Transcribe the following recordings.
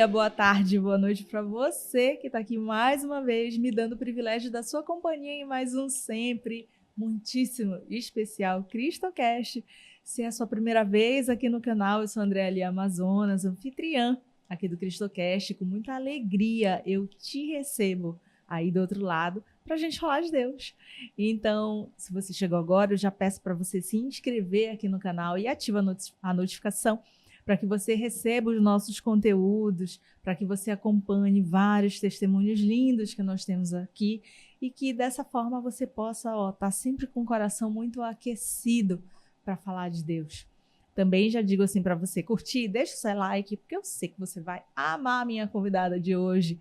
dia, boa tarde, boa noite para você que está aqui mais uma vez me dando o privilégio da sua companhia em mais um sempre muitíssimo especial CristoCast. Se é a sua primeira vez aqui no canal, eu sou Andréa Lia Amazonas, anfitriã aqui do CristoCast. Com muita alegria eu te recebo aí do outro lado para a gente falar de Deus. Então, se você chegou agora, eu já peço para você se inscrever aqui no canal e ativa a notificação para que você receba os nossos conteúdos, para que você acompanhe vários testemunhos lindos que nós temos aqui e que dessa forma você possa estar sempre com o coração muito aquecido para falar de Deus. Também já digo assim para você curtir, deixa o seu like, porque eu sei que você vai amar a minha convidada de hoje.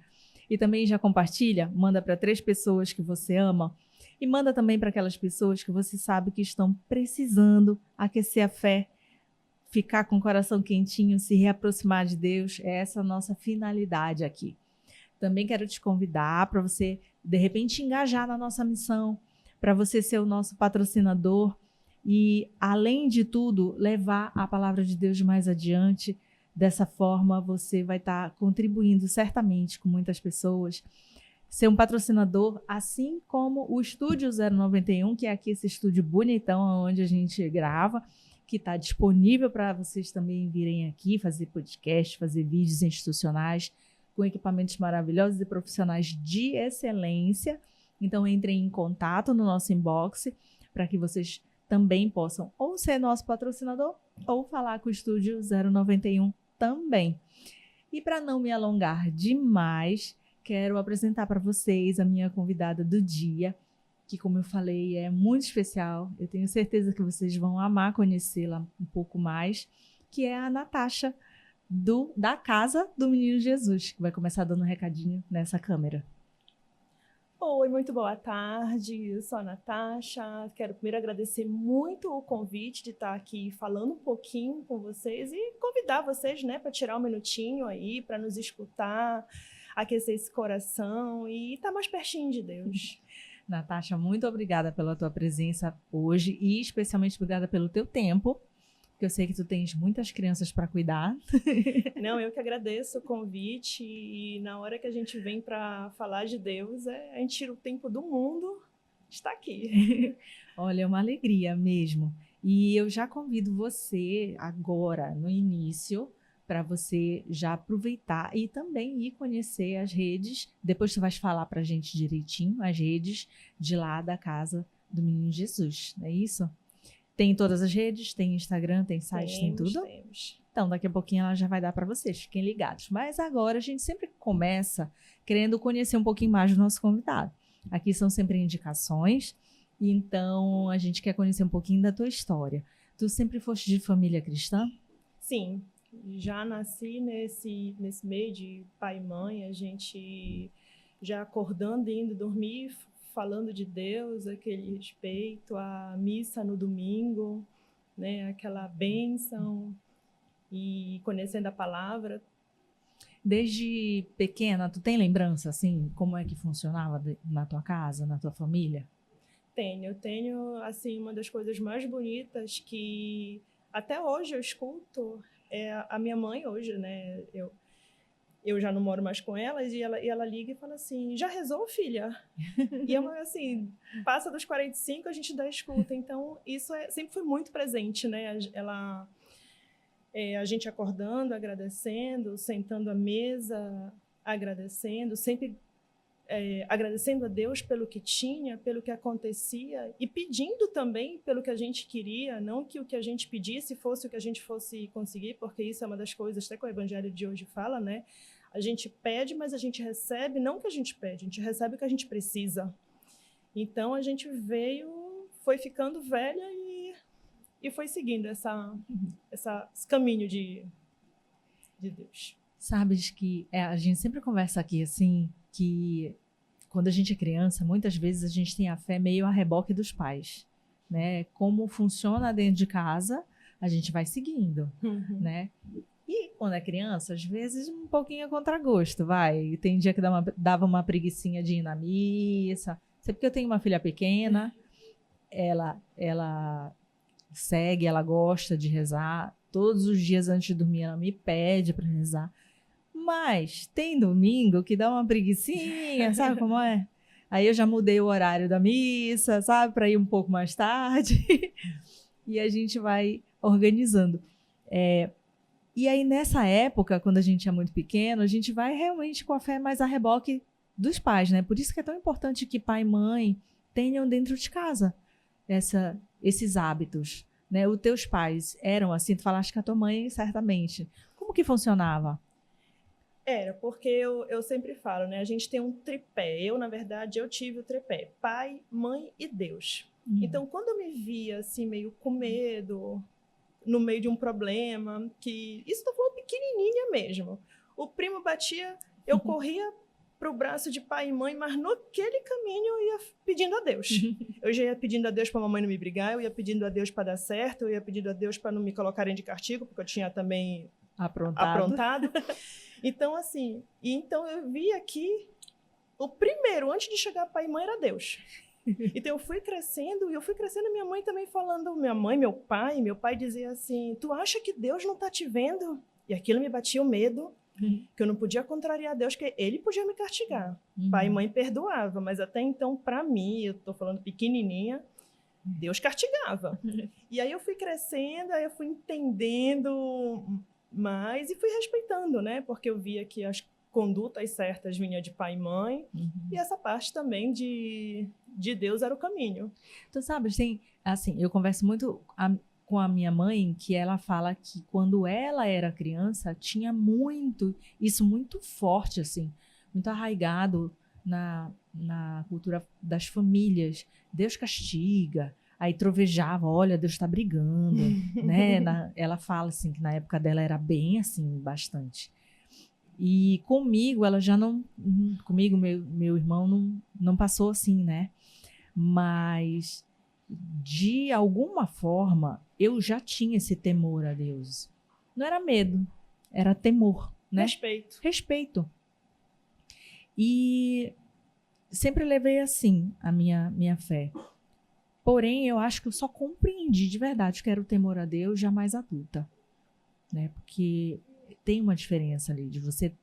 E também já compartilha, manda para 3 pessoas que você ama e manda também para aquelas pessoas que você sabe que estão precisando aquecer a fé, ficar com o coração quentinho, se reaproximar de Deus. É essa a nossa finalidade aqui. Também quero te convidar para você, de repente, engajar na nossa missão, para você ser o nosso patrocinador e, além de tudo, levar a palavra de Deus mais adiante. Dessa forma, você vai estar contribuindo certamente com muitas pessoas. Ser um patrocinador, assim como o Estúdio 091, que é aqui esse estúdio bonitão onde a gente grava, que está disponível para vocês também virem aqui fazer podcast, fazer vídeos institucionais com equipamentos maravilhosos e profissionais de excelência. Então, entrem em contato no nosso inbox para que vocês também possam ou ser nosso patrocinador ou falar com o Estúdio 091 também. E para não me alongar demais, quero apresentar para vocês a minha convidada do dia, que, como eu falei, é muito especial. Eu tenho certeza que vocês vão amar conhecê-la um pouco mais, que é a Natasha, da Casa do Menino Jesus, que vai começar dando um recadinho nessa câmera. Oi, muito boa tarde, eu sou a Natasha. Quero primeiro agradecer muito o convite de estar aqui falando um pouquinho com vocês e convidar vocês, né, para tirar um minutinho aí, para nos escutar, aquecer esse coração e estar mais pertinho de Deus. Natasha, muito obrigada pela tua presença hoje e especialmente obrigada pelo teu tempo, porque eu sei que tu tens muitas crianças para cuidar. Não, eu que agradeço o convite e na hora que a gente vem para falar de Deus, a gente tira o tempo do mundo, está aqui. Olha, é uma alegria mesmo. E eu já convido você agora, no início, para você já aproveitar e também ir conhecer as redes. Depois tu vais falar para a gente direitinho as redes de lá da Casa do Menino Jesus, não é isso? Tem todas as redes, tem Instagram, tem site, tem tudo? Temos. Então, daqui a pouquinho ela já vai dar para vocês, fiquem ligados. Mas agora a gente sempre começa querendo conhecer um pouquinho mais do nosso convidado. Aqui são sempre indicações, então a gente quer conhecer um pouquinho da tua história. Tu sempre foste de família cristã? Sim. Já nasci nesse meio de pai e mãe, a gente já acordando, indo dormir, falando de Deus, aquele respeito, a missa no domingo, né, aquela bênção e conhecendo a palavra. Desde pequena, tu tem lembrança, assim, como é que funcionava na tua casa, na tua família? Eu tenho, assim, uma das coisas mais bonitas que até hoje eu escuto. A minha mãe hoje, né, eu já não moro mais com ela e ela liga e fala assim, já rezou, filha? E assim, passa dos 45, a gente dá escuta. Então, isso sempre foi muito presente, né? A gente acordando, agradecendo, sentando à mesa, agradecendo, sempre agradecendo a Deus pelo que tinha, pelo que acontecia e pedindo também pelo que a gente queria, não que o que a gente pedisse fosse o que a gente fosse conseguir, porque isso é uma das coisas, até que o Evangelho de hoje fala, né? A gente pede, mas a gente recebe, não o que a gente pede, a gente recebe o que a gente precisa. Então, a gente foi ficando velha e foi seguindo esse caminho de Deus. Sabes que a gente sempre conversa aqui, assim, que quando a gente é criança, muitas vezes a gente tem a fé meio a reboque dos pais, né? Como funciona dentro de casa, a gente vai seguindo, né? E quando é criança, às vezes um pouquinho a contragosto, vai. Tem dia que dava uma preguicinha de ir na missa. Sempre que eu tenho uma filha pequena, ela ela gosta de rezar. Todos os dias antes de dormir, ela me pede para rezar. Mas tem domingo que dá uma preguicinha, sabe como é? Aí eu já mudei o horário da missa, sabe? Para ir um pouco mais tarde. E a gente vai organizando. E aí, nessa época, quando a gente é muito pequeno, a gente vai realmente com a fé mais a reboque dos pais, né? Por isso que é tão importante que pai e mãe tenham dentro de casa esses hábitos, né? Os teus pais eram assim? Tu falaste que a tua mãe, certamente. Como que funcionava? Era, porque eu sempre falo, né? A gente tem um tripé. Na verdade, eu tive o tripé. Pai, mãe e Deus. Então, quando eu me via, assim, meio com medo, no meio de um problema, que... Isso tô falando pequenininha mesmo. O primo batia, eu corria pro braço de pai e mãe, mas naquele caminho eu ia pedindo a Deus. Eu já ia pedindo a Deus para a mamãe não me brigar, eu ia pedindo a Deus para dar certo, eu ia pedindo a Deus para não me colocarem de castigo, porque eu tinha também aprontado. Então, assim, então eu vi aqui, o primeiro, antes de chegar pai e mãe, era Deus. Então eu fui crescendo, minha mãe também falando, meu pai dizia assim, tu acha que Deus não tá te vendo? E aquilo me batia o medo, que eu não podia contrariar Deus, que ele podia me castigar. Pai e mãe perdoava, mas até então, para mim, eu tô falando pequenininha, Deus castigava. E aí eu fui crescendo, aí eu fui entendendo mais e fui respeitando, né? Porque eu via que as condutas certas vinham de pai e mãe, e essa parte também de Deus era o caminho. Tu sabe, tem, assim, eu converso muito com a minha mãe, que ela fala que quando ela era criança, tinha isso muito forte, assim, muito arraigado na cultura das famílias. Deus castiga, aí trovejava, olha, Deus está brigando, né? Ela fala, assim, que na época dela era bem, assim, bastante. E comigo, ela já não... Comigo, meu irmão não passou assim, né? Mas, de alguma forma, eu já tinha esse temor a Deus. Não era medo, era temor, né? Respeito. E sempre levei assim a minha fé. Porém, eu acho que eu só compreendi de verdade que era o temor a Deus já mais adulta, né? Porque tem uma diferença ali de você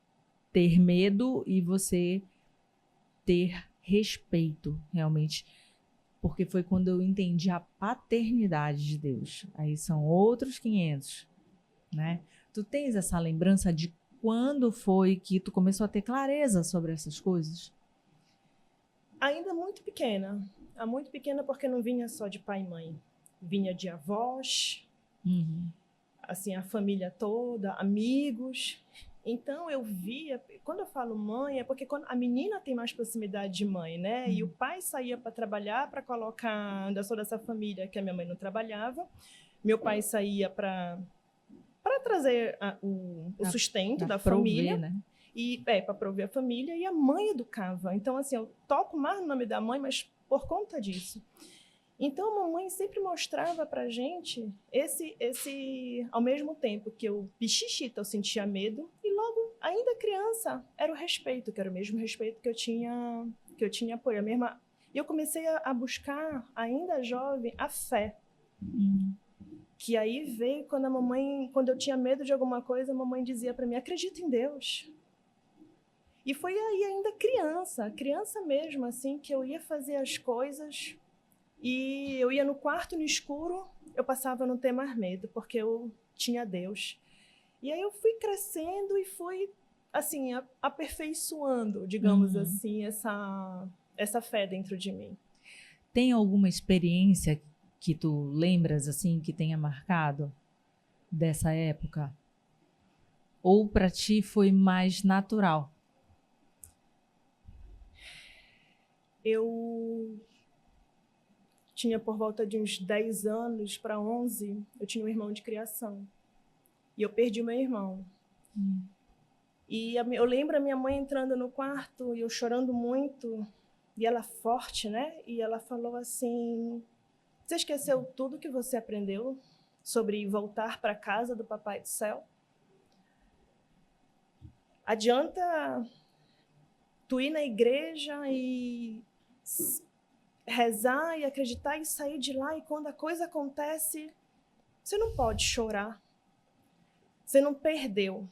ter medo e você ter respeito, realmente. Porque foi quando eu entendi a paternidade de Deus. Aí são outros 500, né? Tu tens essa lembrança de quando foi que tu começou a ter clareza sobre essas coisas? Ainda muito pequena. Muito pequena porque não vinha só de pai e mãe. Vinha de avós, assim, a família toda, amigos. Então eu via, quando eu falo mãe, é porque quando a menina tem mais proximidade de mãe, né? E o pai saía para trabalhar, para colocar, eu sou dessa família que a minha mãe não trabalhava. Meu pai saía para trazer o sustento da família, né? E para prover a família, e a mãe educava. Então, assim, eu toco mais no nome da mãe, mas por conta disso. Então, a mamãe sempre mostrava pra gente esse ao mesmo tempo que eu pichichita, eu sentia medo, e logo, ainda criança, era o respeito, que era o mesmo respeito que eu tinha por a mesma. E eu comecei a buscar, ainda jovem, a fé. Que aí veio quando eu tinha medo de alguma coisa, a mamãe dizia para mim, acredita em Deus. E foi aí ainda criança mesmo, assim, que eu ia fazer as coisas e eu ia no quarto no escuro, eu passava a não ter mais medo, porque eu tinha Deus. E aí eu fui crescendo e fui, assim, aperfeiçoando, digamos assim, essa fé dentro de mim. Tem alguma experiência que tu lembras, assim, que tenha marcado dessa época? Ou para ti foi mais natural? Eu tinha por volta de uns 10 anos para 11, eu tinha um irmão de criação. E eu perdi meu irmão. E eu lembro a minha mãe entrando no quarto e eu chorando muito. E ela forte, né? E ela falou assim, você esqueceu tudo que você aprendeu sobre voltar para a casa do Papai do Céu? Adianta tu ir na igreja e rezar e acreditar e sair de lá, e quando a coisa acontece, você não pode chorar. Você não perdeu.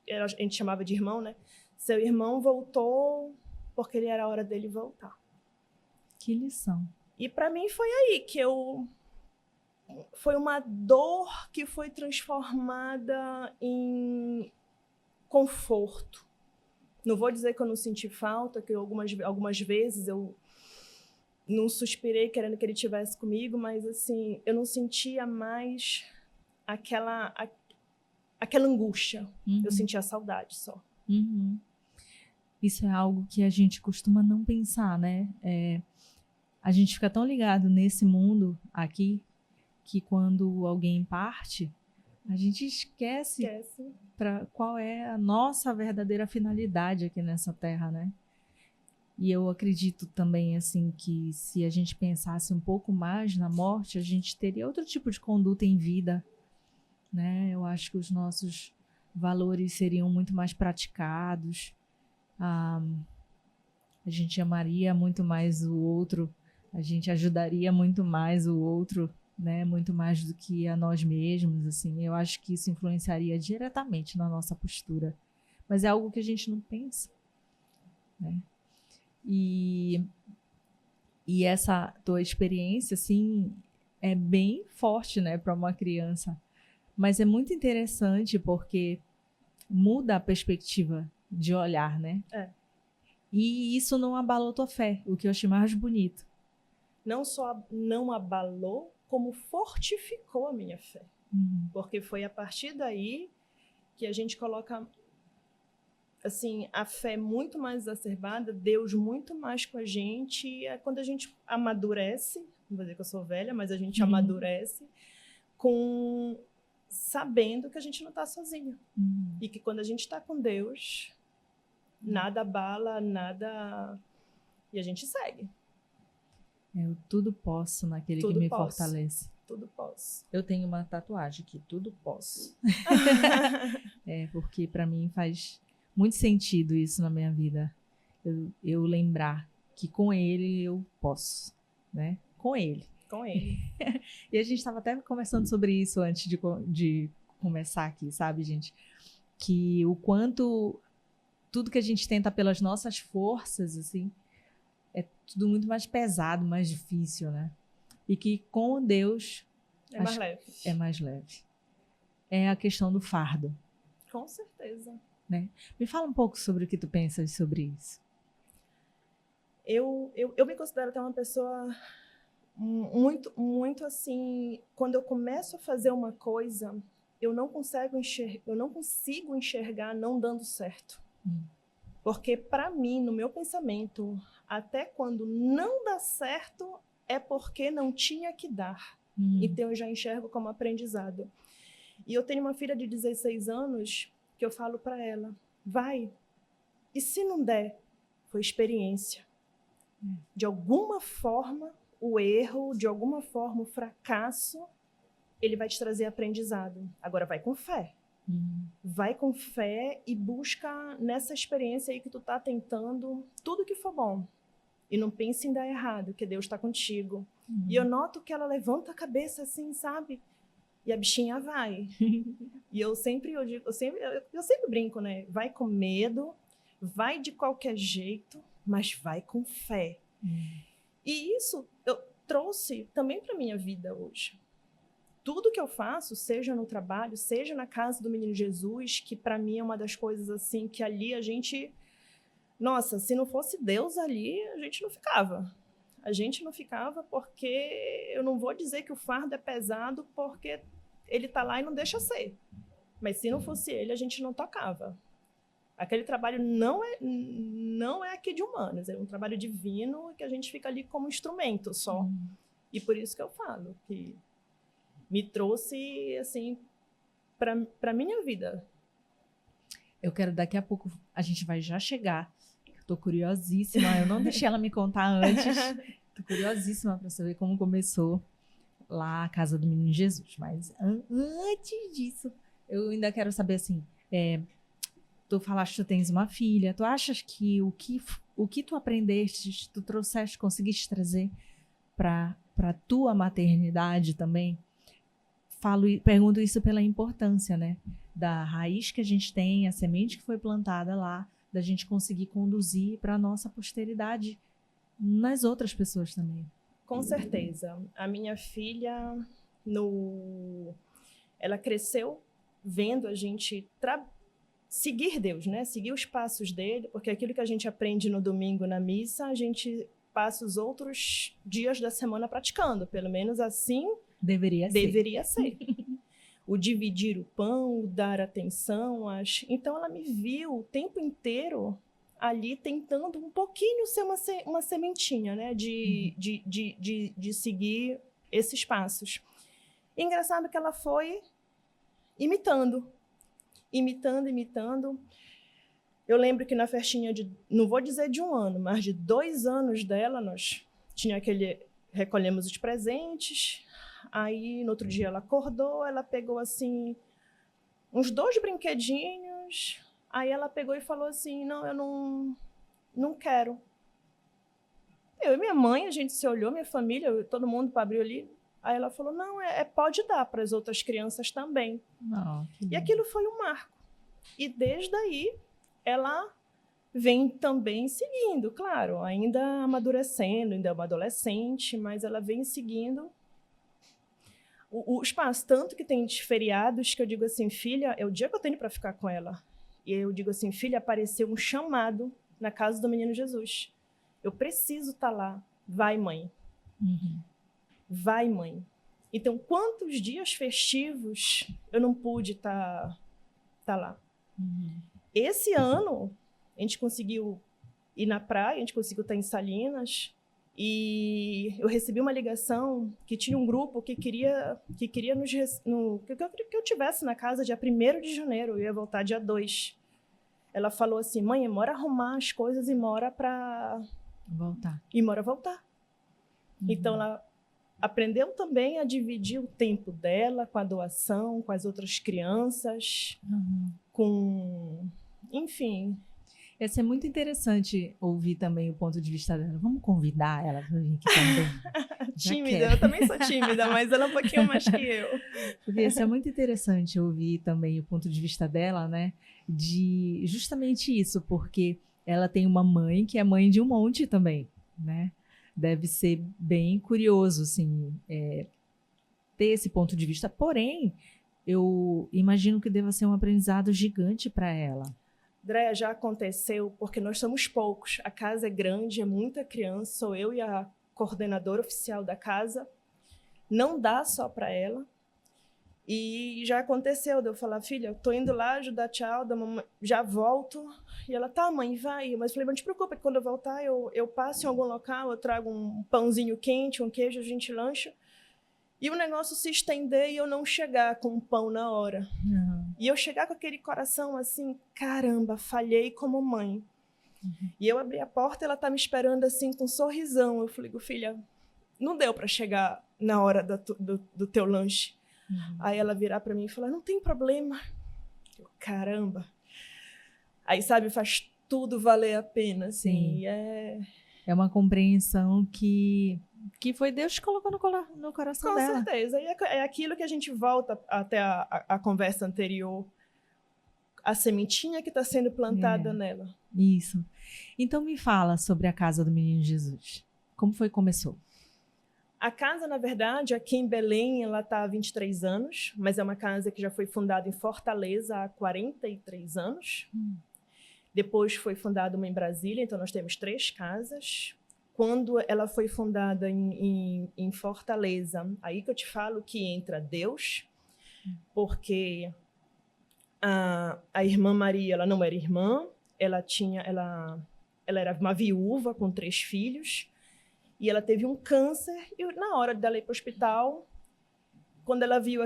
a gente chamava de irmão, né? Seu irmão voltou porque ele era a hora dele voltar. Que lição. E para mim foi aí que foi uma dor que foi transformada em conforto. Não vou dizer que eu não senti falta, que algumas vezes eu não suspirei querendo que ele estivesse comigo, mas assim, eu não sentia mais aquela angústia. Eu sentia saudade só. Isso é algo que a gente costuma não pensar, né? A gente fica tão ligado nesse mundo aqui que quando alguém parte, a gente esquece qual é a nossa verdadeira finalidade aqui nessa terra, né? E eu acredito também, assim, que se a gente pensasse um pouco mais na morte, a gente teria outro tipo de conduta em vida, né? Eu acho que os nossos valores seriam muito mais praticados. A gente amaria muito mais o outro, a gente ajudaria muito mais o outro, né? Muito mais do que a nós mesmos, assim. Eu acho que isso influenciaria diretamente na nossa postura. Mas é algo que a gente não pensa, né? E essa tua experiência, assim, é bem forte, né, para uma criança. Mas é muito interessante porque muda a perspectiva de olhar, né? E isso não abalou tua fé, o que eu achei mais bonito. Não só não abalou, como fortificou a minha fé. Porque foi a partir daí que a gente coloca, assim, a fé muito mais exacerbada, Deus muito mais com a gente. E é quando a gente amadurece, não vou dizer que eu sou velha, mas a gente amadurece sabendo que a gente não está sozinho. E que quando a gente está com Deus, nada abala, nada... E a gente segue. Eu tudo posso naquele que me fortalece. Tudo posso. Eu tenho uma tatuagem aqui, tudo posso. Porque para mim faz muito sentido isso na minha vida. Eu lembrar que com ele eu posso, né? Com ele. Com ele. E a gente estava até conversando sobre isso antes de começar aqui, sabe, gente? Que o quanto tudo que a gente tenta pelas nossas forças, assim, é tudo muito mais pesado, mais difícil, né? E que com Deus é mais leve. É mais leve. É a questão do fardo. Com certeza. Né? Me fala um pouco sobre o que tu pensas sobre isso. Eu me considero até uma pessoa muito, muito assim, quando eu começo a fazer uma coisa, eu não consigo enxergar não dando certo. Porque para mim, no meu pensamento, até quando não dá certo, é porque não tinha que dar. Então eu já enxergo como aprendizado. E eu tenho uma filha de 16 anos que eu falo para ela, vai, e se não der, foi experiência. De alguma forma, o erro, de alguma forma, o fracasso, ele vai te trazer aprendizado. Agora vai com fé. Vai com fé e busca nessa experiência aí que tu tá tentando tudo que for bom. E não pense em dar errado, que Deus está contigo. E eu noto que ela levanta a cabeça assim, sabe? E a bichinha vai. E eu sempre brinco, né? Vai com medo, vai de qualquer jeito, mas vai com fé. E isso eu trouxe também para minha vida hoje. Tudo que eu faço, seja no trabalho, seja na casa do Menino Jesus, que para mim é uma das coisas assim, que ali a gente... Nossa, se não fosse Deus ali, a gente não ficava. A gente não ficava porque... Eu não vou dizer que o fardo é pesado porque ele tá lá e não deixa ser. Mas se não fosse ele, a gente não tocava. Aquele trabalho não é aqui de humanos, é um trabalho divino que a gente fica ali como instrumento só. E por isso que eu falo que me trouxe, assim, para minha vida. Eu quero, daqui a pouco, a gente vai já chegar. Tô curiosíssima, eu não deixei ela me contar antes. Tô curiosíssima para saber como começou lá a casa do Menino Jesus. Mas antes disso, eu ainda quero saber, assim, tu falaste que tu tens uma filha, tu achas que o que tu aprendeste, tu trouxeste, conseguiste trazer para tua maternidade também, pergunto isso pela importância, né? Da raiz que a gente tem, a semente que foi plantada lá, da gente conseguir conduzir para a nossa posteridade nas outras pessoas também. Com certeza. A minha filha, ela cresceu vendo a gente seguir Deus, né? Seguir os passos dele, porque aquilo que a gente aprende no domingo na missa, a gente passa os outros dias da semana praticando. Pelo menos assim deveria ser. O dividir o pão, o dar atenção. Então, ela me viu o tempo inteiro ali tentando um pouquinho ser uma sementinha, né? De seguir esses passos. E engraçado que ela foi imitando. Eu lembro que na festinha não vou dizer de 1 ano, mas de 2 anos dela, nós recolhemos os presentes. Aí, no outro dia, ela acordou, ela pegou, assim, uns 2 brinquedinhos. Aí ela pegou e falou assim, não, eu não quero. Eu e minha mãe, a gente se olhou, minha família, todo mundo para abrir ali. Aí ela falou, não, pode dar para as outras crianças também. E aquilo foi um marco. E desde aí, ela vem também seguindo, claro, ainda amadurecendo, ainda é uma adolescente, mas ela vem seguindo o espaço. Tanto que tem feriados que eu digo assim, filha, é o dia que eu tenho para ficar com ela. E eu digo assim, filha, apareceu um chamado na casa do Menino Jesus. Eu preciso estar lá. Vai, mãe. Vai, mãe. Então, quantos dias festivos eu não pude estar lá? Esse ano, a gente conseguiu ir na praia, a gente conseguiu estar em Salinas, e eu recebi uma ligação que tinha um grupo que queria que eu tivesse na casa dia 1º de janeiro, eu ia voltar dia 2. Ela falou assim, mãe, bora arrumar as coisas e bora voltar. Então, ela aprendeu também a dividir o tempo dela com a doação, com as outras crianças, enfim. Ia ser muito interessante ouvir também o ponto de vista dela. Vamos convidar ela para vir aqui também. Tímida, eu também sou tímida, mas ela é um pouquinho mais que eu. Porque isso é muito interessante ouvir também o ponto de vista dela, né? De justamente isso, porque ela tem uma mãe que é mãe de um monte também, né? Deve ser bem curioso, assim, ter esse ponto de vista. Porém, eu imagino que deva ser um aprendizado gigante para ela. Andréia, já aconteceu, porque nós somos poucos. A casa é grande, é muita criança. Sou eu e a coordenadora oficial da casa. Não dá só para ela. E já aconteceu de eu falar, filha, eu tô indo lá ajudar tchau, da mamãe, já volto. E ela, tá, mãe, vai. Mas eu falei, não te preocupa, que quando eu voltar, eu passo em algum local, eu trago um pãozinho quente, um queijo, a gente lancha. E o negócio se estender e eu não chegar com um pão na hora. E eu chegar com aquele coração assim, caramba, falhei como mãe. E eu abri a porta, ela tá me esperando assim com um sorrisão. Eu falei, filha, não deu para chegar na hora do teu lanche. Aí ela virar para mim e falar, não tem problema. Eu, caramba. Aí, sabe, faz tudo valer a pena, assim. Sim. É uma compreensão que foi Deus que colocou no coração dela. Com certeza. E é aquilo que a gente volta até a conversa anterior. A sementinha que está sendo plantada nela. Isso. Então me fala sobre a Casa do Menino Jesus. Como foi que começou? A casa, na verdade, aqui em Belém, ela está há 23 anos, mas é uma casa que já foi fundada em Fortaleza há 43 anos. Depois foi fundada uma em Brasília, então nós temos 3 casas. Quando ela foi fundada em Fortaleza, aí que eu te falo que entra Deus, porque a irmã Maria, ela não era irmã, ela era uma viúva com 3 filhos, e ela teve um câncer, e na hora dela ir para o hospital, quando ela viu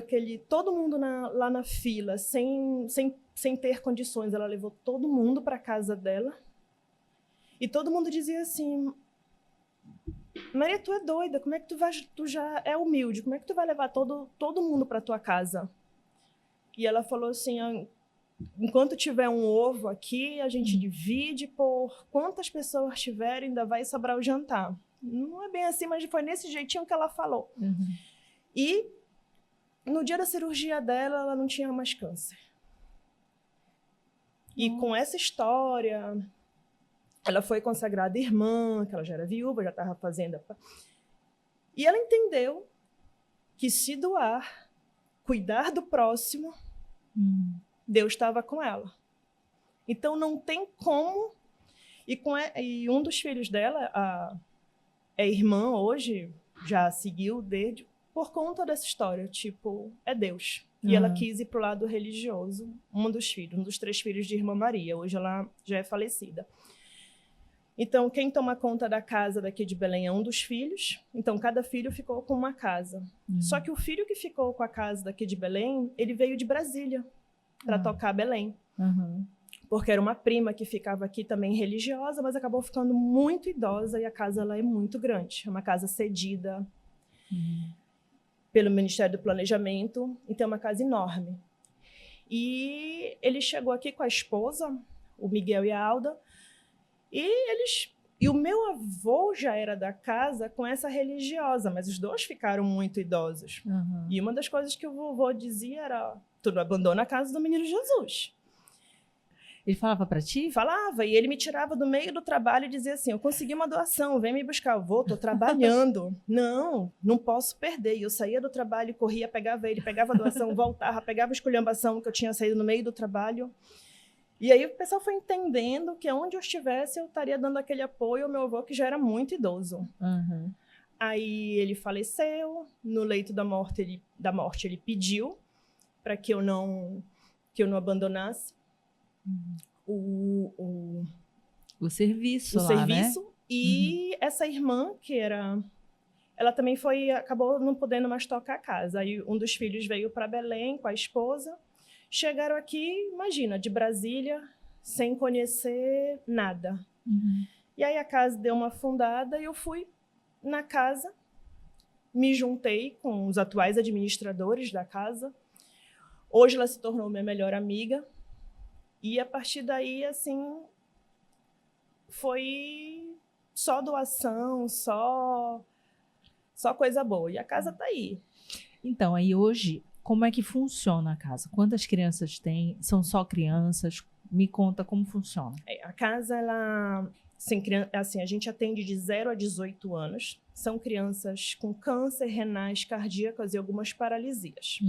todo mundo lá na fila, sem ter condições, ela levou todo mundo para a casa dela, e todo mundo dizia assim, Maria, tu é doida, como é que tu já é humilde, como é que tu vai levar todo mundo para tua casa? E ela falou assim, enquanto tiver um ovo aqui, a gente divide por quantas pessoas tiverem, ainda vai sobrar o jantar. Não é bem assim, mas foi nesse jeitinho que ela falou. E No dia da cirurgia dela, ela não tinha mais câncer. E com essa história, ela foi consagrada irmã, que ela já era viúva, já estava fazendo... E ela entendeu que se doar, cuidar do próximo, Deus estava com ela. Então, não tem como... E um dos filhos dela, é irmã hoje, já seguiu desde... Por conta dessa história, tipo, é Deus. E ela quis ir para o lado religioso, um dos 3 filhos de Irmã Maria. Hoje ela já é falecida. Então, quem toma conta da casa daqui de Belém é um dos filhos. Então, cada filho ficou com uma casa. Só que o filho que ficou com a casa daqui de Belém, ele veio de Brasília para tocar Belém. Porque era uma prima que ficava aqui também religiosa, mas acabou ficando muito idosa e a casa ela é muito grande. É uma casa cedida pelo Ministério do Planejamento, então é uma casa enorme. E ele chegou aqui com a esposa, o Miguel e a Alda, e o meu avô já era da casa com essa religiosa, mas os 2 ficaram muito idosos. E uma das coisas que o vovô dizia era: tu não abandona a casa do menino Jesus. Ele falava para ti? Falava, e ele me tirava do meio do trabalho e dizia assim: eu consegui uma doação, vem me buscar. Eu vou, estou trabalhando. Não posso perder. E eu saía do trabalho, corria, pegava ele, pegava a doação, voltava, pegava a esculhambação que eu tinha saído no meio do trabalho. E aí o pessoal foi entendendo que onde eu estivesse, eu estaria dando aquele apoio ao meu avô, que já era muito idoso. Aí ele faleceu, no leito da morte ele pediu para que eu não abandonasse o serviço lá, serviço, né? E essa irmã, ela também acabou não podendo mais tocar a casa. Aí um dos filhos veio para Belém com a esposa. Chegaram aqui, imagina, de Brasília, sem conhecer nada. E aí a casa deu uma afundada e eu fui na casa, me juntei com os atuais administradores da casa. Hoje ela se tornou minha melhor amiga. E a partir daí, assim, foi só doação, só coisa boa. E a casa está aí. Então, aí hoje, como é que funciona a casa? Quantas crianças tem? São só crianças? Me conta como funciona. A casa, assim, a gente atende de 0 a 18 anos. São crianças com câncer, renais, cardíacas e algumas paralisias.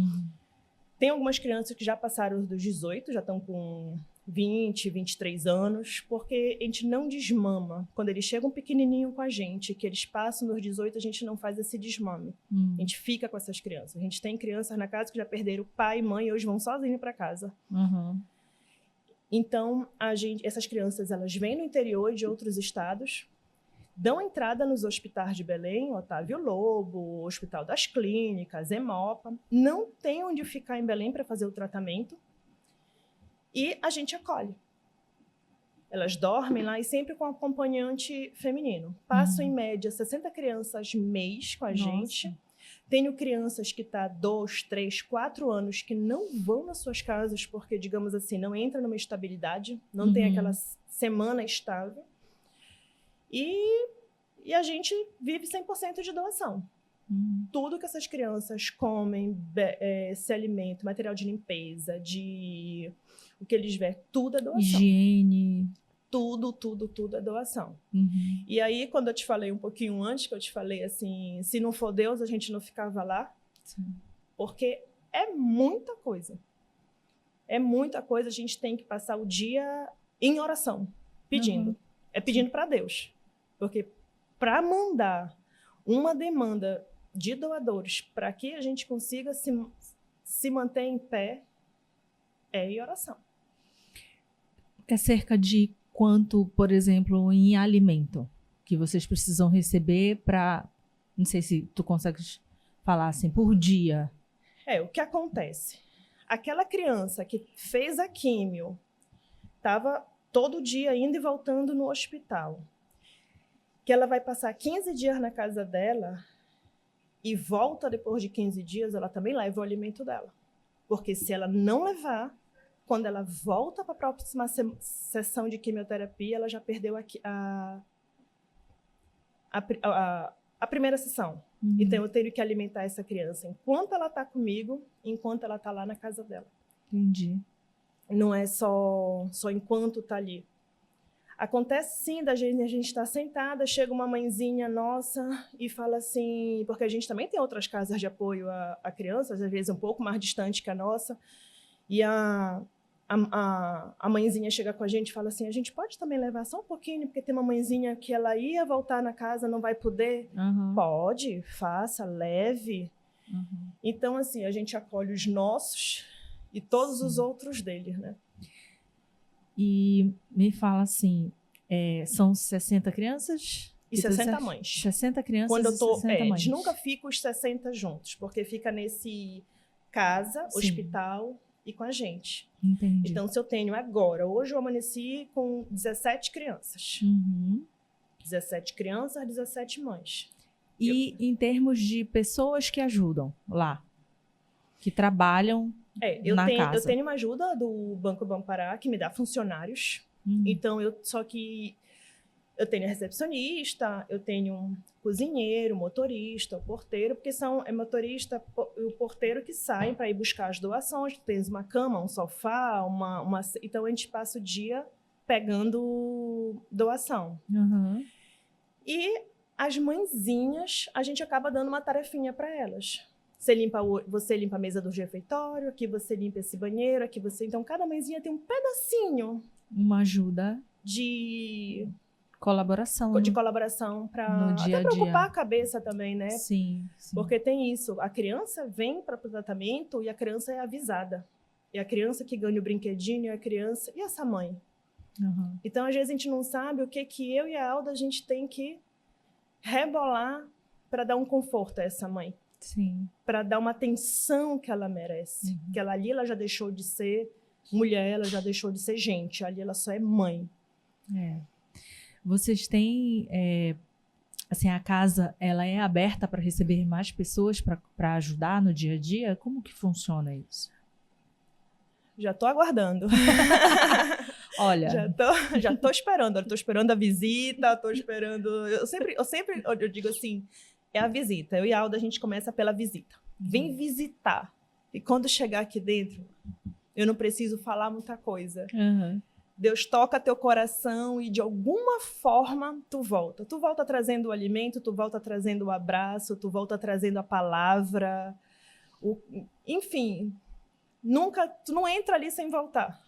Tem algumas crianças que já passaram dos 18, já estão com 20, 23 anos, porque a gente não desmama. Quando eles chegam pequenininho com a gente, que eles passam dos 18, a gente não faz esse desmame. A gente fica com essas crianças. A gente tem crianças na casa que já perderam pai e mãe e hoje vão sozinhos para casa. Então, essas crianças, elas vêm no interior de outros estados, dão entrada nos hospitais de Belém, Otávio Lobo, Hospital das Clínicas, Hemopa. Não tem onde ficar em Belém para fazer o tratamento. E a gente acolhe. Elas dormem lá e sempre com acompanhante feminino. Passam, em média, 60 crianças mês com a gente. Tenho crianças que estão 2, 3, 4 anos que não vão nas suas casas porque, digamos assim, não entra numa estabilidade, não tem aquela semana estável. E a gente vive 100% de doação. Tudo que essas crianças comem, se alimentam, material de limpeza, o que eles vêem, tudo é doação. Higiene. Tudo é doação. E aí, quando eu te falei um pouquinho antes, que eu te falei assim, se não for Deus, a gente não ficava lá. Porque é muita coisa. É muita coisa, a gente tem que passar o dia em oração, pedindo. É pedindo para Deus. Porque para mandar uma demanda de doadores para que a gente consiga se manter em pé, é em oração. É cerca de quanto, por exemplo, em alimento que vocês precisam receber para, não sei se tu consegues falar assim, por dia? O que acontece? Aquela criança que fez a químio, estava todo dia indo e voltando no hospital, que ela vai passar 15 dias na casa dela e volta depois de 15 dias, ela também leva o alimento dela. Porque se ela não levar, quando ela volta para a próxima sessão de quimioterapia, ela já perdeu a primeira sessão. Então, eu tenho que alimentar essa criança enquanto ela está comigo, enquanto ela está lá na casa dela. Entendi. Não é só enquanto está ali. Acontece sim a gente está sentada, chega uma mãezinha nossa e fala assim, porque a gente também tem outras casas de apoio a crianças, às vezes um pouco mais distante que a nossa, e a mãezinha chega com a gente e fala assim, a gente pode também levar só um pouquinho, porque tem uma mãezinha que ela ia voltar na casa, não vai poder? Pode, faça, leve. Então, assim, a gente acolhe os nossos e todos os outros deles, né? E me fala assim, são 60 crianças? E 60 mães. 60 crianças Quando eu tô, e 60 mães. nunca fica os 60 juntos, porque fica nesse casa, hospital e com a gente. Entendi. Então, se eu tenho agora, hoje eu amanheci com 17 crianças. 17 crianças, 17 mães. E em termos de pessoas que ajudam lá, que trabalham na casa? Eu tenho uma ajuda do Banco Bampará, que me dá funcionários. Então, só que eu tenho recepcionista, eu tenho um cozinheiro, motorista, o porteiro, porque é motorista e o porteiro que saem para ir buscar as doações. Tens uma cama, um sofá, então a gente passa o dia pegando doação. E as mãezinhas, a gente acaba dando uma tarefinha para elas. Você limpa a mesa do refeitório, aqui você limpa esse banheiro, aqui você... Então, cada mãezinha tem um pedacinho. Uma ajuda. De colaboração. De colaboração para até preocupar a cabeça também, né? Sim. Porque tem isso. A criança vem para o tratamento e a criança é avisada. É a criança que ganha o brinquedinho, é a criança... E essa mãe? Então, às vezes, a gente não sabe o que eu e a Alda, a gente tem que rebolar para dar um conforto a essa mãe. Sim. Para dar uma atenção que ela merece. Que ali ela já deixou de ser mulher, ela já deixou de ser gente. Ali ela só é mãe. Vocês têm... assim, a casa, ela é aberta para receber mais pessoas para ajudar no dia a dia? Como que funciona isso? Já estou aguardando. Olha... Já tô esperando. Estou esperando a visita, estou esperando... Eu sempre digo assim... É a visita. Eu e a Alda, a gente começa pela visita. Vem visitar. E quando chegar aqui dentro, eu não preciso falar muita coisa. Deus toca teu coração e, de alguma forma, tu volta. Tu volta trazendo o alimento, tu volta trazendo o abraço, tu volta trazendo a palavra. Enfim, tu não entra ali sem voltar.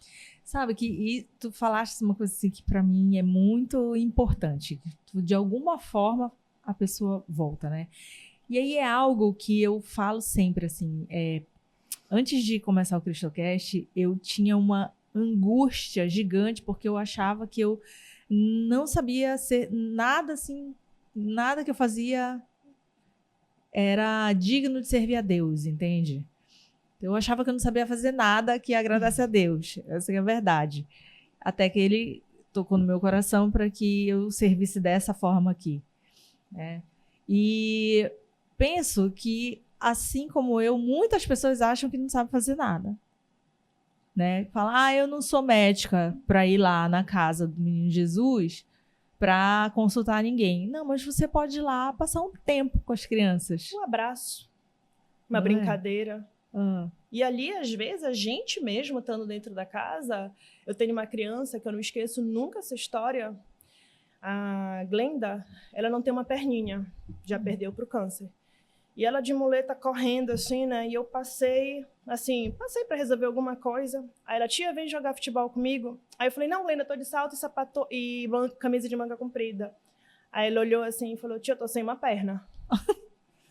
Sabe que tu falaste uma coisa assim que, para mim, é muito importante. De alguma forma... a pessoa volta, né? E aí é algo que eu falo sempre, assim, antes de começar o CristoCast, eu tinha uma angústia gigante, porque eu achava que eu não sabia ser nada, assim, nada que eu fazia era digno de servir a Deus, entende? Eu achava que eu não sabia fazer nada que agradasse a Deus, essa é a verdade. Até que ele tocou no meu coração para que eu servisse dessa forma aqui. E penso que, assim como eu, muitas pessoas acham que não sabem fazer nada, né? Falam, eu não sou médica para ir lá na casa do Menino Jesus para consultar ninguém. Não, mas você pode ir lá passar um tempo com as crianças. Um abraço, uma brincadeira. E ali, às vezes, a gente mesmo estando dentro da casa, eu tenho uma criança que eu não esqueço nunca essa história. A Glenda, ela não tem uma perninha, já perdeu para o câncer. E ela de muleta correndo assim, né? E eu passei para resolver alguma coisa. Aí ela, tia, vem jogar futebol comigo. Aí eu falei, não, Glenda, tô de salto e sapato e camisa de manga comprida. Aí ele olhou assim e falou, tia, eu tô sem uma perna.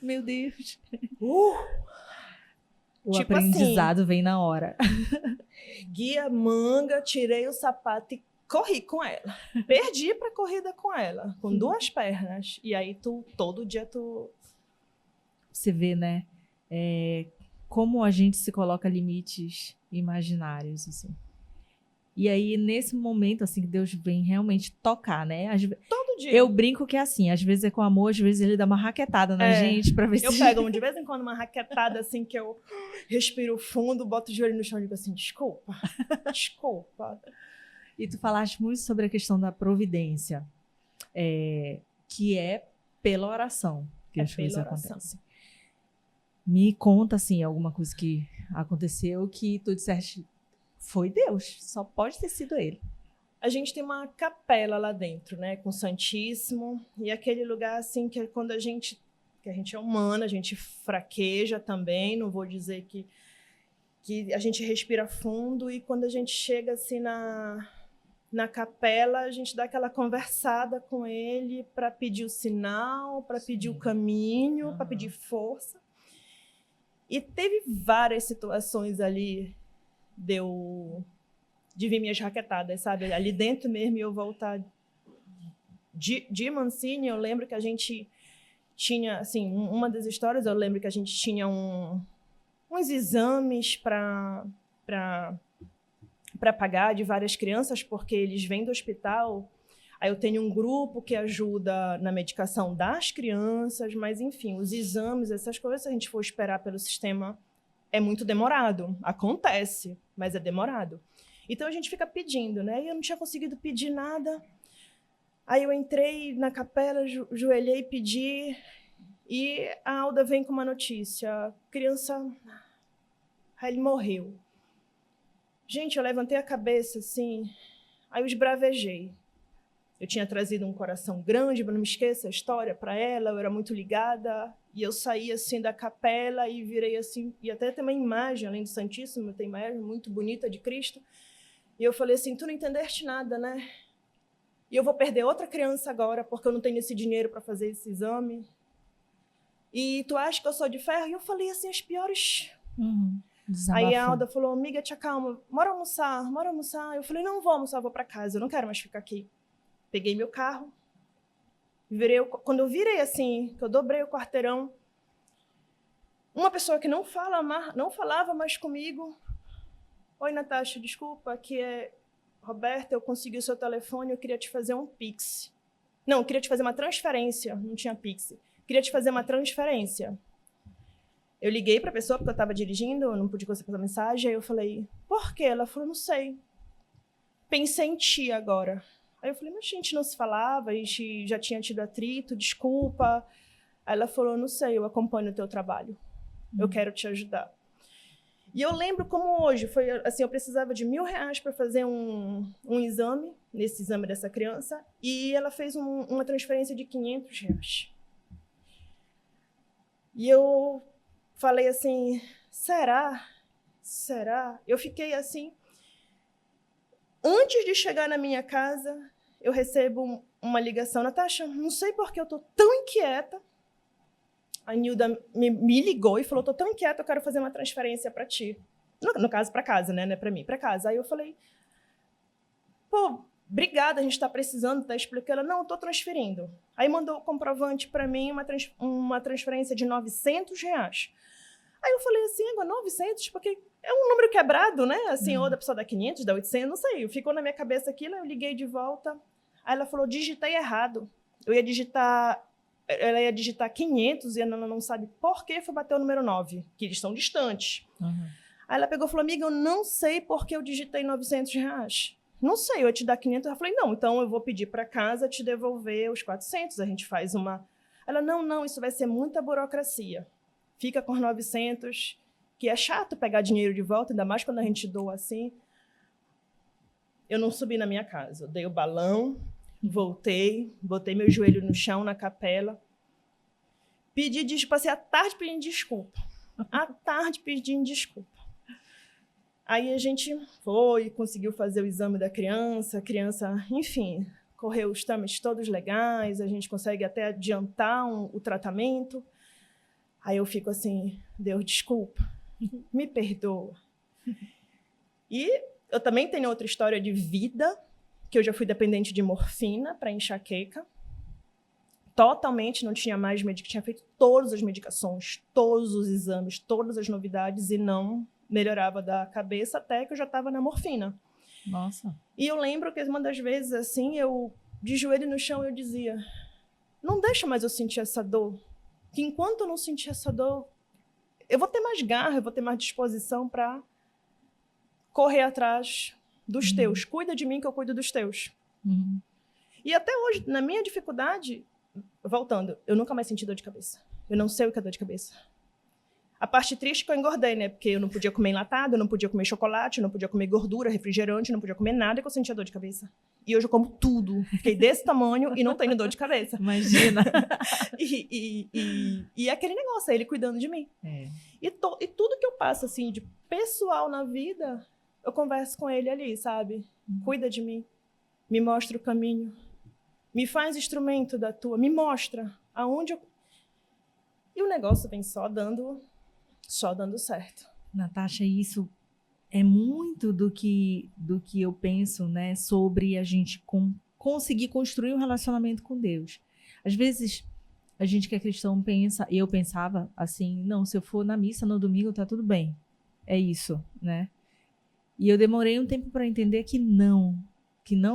Meu Deus. O tipo aprendizado assim, vem na hora. Guia manga, tirei o sapato e corri com ela. Perdi pra corrida com ela, com 2 pernas. E aí todo dia Você vê, né? Como a gente se coloca limites imaginários, assim. E aí, nesse momento, assim, que Deus vem realmente tocar, né? Todo dia. Eu brinco que é assim, às vezes é com amor, às vezes ele dá uma raquetada na gente pra ver se... Eu pego de vez em quando uma raquetada, assim, que eu respiro fundo, boto o joelho no chão e digo assim, desculpa. E tu falaste muito sobre a questão da providência, que é pela oração que as coisas pela oração. acontecem. Me conta, assim, alguma coisa que aconteceu que tu disseste, foi Deus, só pode ter sido ele. A gente tem uma capela lá dentro, né, com o Santíssimo, e aquele lugar, assim, que é quando a gente é humana, a gente fraqueja também, não vou dizer que a gente respira fundo, e quando a gente chega, assim, na capela, a gente dá aquela conversada com ele para pedir o sinal, para pedir o caminho, para pedir força. E teve várias situações ali de vir minhas raquetadas, sabe? Ali dentro mesmo, eu voltar de Mancini, eu lembro que a gente tinha, assim, uma das histórias, eu lembro que a gente tinha uns exames para pagar de várias crianças, porque eles vêm do hospital. Aí eu tenho um grupo que ajuda na medicação das crianças, mas, enfim, os exames, essas coisas, se a gente for esperar pelo sistema, é muito demorado. Acontece, mas é demorado. Então, a gente fica pedindo, né? E eu não tinha conseguido pedir nada. Aí eu entrei na capela, joelhei, pedi, e a Alda vem com uma notícia. A criança, ele morreu. Gente, eu levantei a cabeça, assim, aí eu esbravejei. Eu tinha trazido um coração grande, mas não me esqueça a história para ela, eu era muito ligada, e eu saí assim da capela e virei assim, e até tem uma imagem, além do Santíssimo, tem uma imagem muito bonita de Cristo, e eu falei assim, tu não entendeste nada, né? E eu vou perder outra criança agora, porque eu não tenho esse dinheiro para fazer esse exame. E tu acha que eu sou de ferro? E eu falei assim, as piores... Aí a Alda falou, amiga, te acalma, bora almoçar. Eu falei, não vou almoçar, vou para casa, eu não quero mais ficar aqui. Peguei meu carro, quando eu virei assim, que eu dobrei o quarteirão, uma pessoa que não falava mais comigo, oi, Natasha, desculpa, aqui é Roberta, eu consegui o seu telefone, eu queria te fazer um Pix. Não, eu queria te fazer uma transferência, não tinha Pix. Queria te fazer uma transferência. Eu liguei para a pessoa, porque eu estava dirigindo, eu não pude conseguir passar mensagem, aí eu falei, por quê? Ela falou, não sei. Pensei em ti agora. Aí eu falei, mas a gente não se falava, a gente já tinha tido atrito, desculpa. Aí ela falou, não sei, eu acompanho o teu trabalho, eu quero te ajudar. E eu lembro como hoje, foi assim, eu precisava de R$1.000 para fazer um exame, nesse exame dessa criança, e ela fez uma transferência de R$500. E eu falei assim, será? Eu fiquei assim... Antes de chegar na minha casa, eu recebo uma ligação. Natasha, não sei por que eu estou tão inquieta. A Nilda me ligou e falou, estou tão inquieta, eu quero fazer uma transferência para ti. No caso, para casa, né? Não é para mim, para casa. Aí eu falei, pô, obrigada, a gente está precisando, está explicando. Ela, não, estou transferindo. Aí mandou o comprovante para mim, uma transferência de R$900. Aí eu falei assim, agora 900, porque é um número quebrado, né? Assim, ou da pessoa dá 500, dá 800, não sei. Ficou na minha cabeça aquilo, eu liguei de volta. Aí ela falou, digitei errado. Ela ia digitar 500 e ela não sabe por que foi bater o número 9, que eles estão distantes. Aí ela pegou e falou, amiga, eu não sei por que eu digitei R$900. Não sei, eu ia te dar 500. Eu falei, não, então eu vou pedir para casa te devolver os 400, a gente faz uma... Ela, não, isso vai ser muita burocracia. Fica com os 900, que é chato pegar dinheiro de volta, ainda mais quando a gente doa assim. Eu não subi na minha casa. Eu dei o balão, voltei, botei meu joelho no chão, na capela. Passei a tarde pedindo desculpa. Aí a gente foi, conseguiu fazer o exame da criança. A criança, enfim, correu os trâmites todos legais. A gente consegue até adiantar o tratamento. Aí eu fico assim, Deus, desculpa, me perdoa. E eu também tenho outra história de vida, que eu já fui dependente de morfina para enxaqueca. Totalmente não tinha mais medicação, tinha feito todas as medicações, todos os exames, todas as novidades, e não melhorava da cabeça até que eu já estava na morfina. Nossa. E eu lembro que uma das vezes, assim, eu, de joelho no chão, eu dizia, não deixa mais eu sentir essa dor. Que enquanto eu não sentir essa dor, eu vou ter mais garra, eu vou ter mais disposição para correr atrás dos teus. Cuida de mim que eu cuido dos teus. E até hoje, na minha dificuldade, voltando, eu nunca mais senti dor de cabeça. Eu não sei o que é dor de cabeça. A parte triste é que eu engordei, né? Porque eu não podia comer enlatado, eu não podia comer chocolate, eu não podia comer gordura, refrigerante, eu não podia comer nada, que eu sentia dor de cabeça. E hoje eu como tudo. Fiquei desse tamanho e não tenho dor de cabeça. Imagina. E é aquele negócio, é ele cuidando de mim. E tudo que eu passo, assim, de pessoal na vida, eu converso com ele ali, sabe? Cuida de mim, me mostra o caminho, me faz instrumento da tua, me mostra aonde eu... E o negócio vem só dando certo. Natasha, isso é muito do que eu penso, né, sobre a gente conseguir construir um relacionamento com Deus. Às vezes, a gente que é cristão pensa, e eu pensava assim, não, se eu for na missa no domingo, tá tudo bem. É isso, né? E eu demorei um tempo para entender que não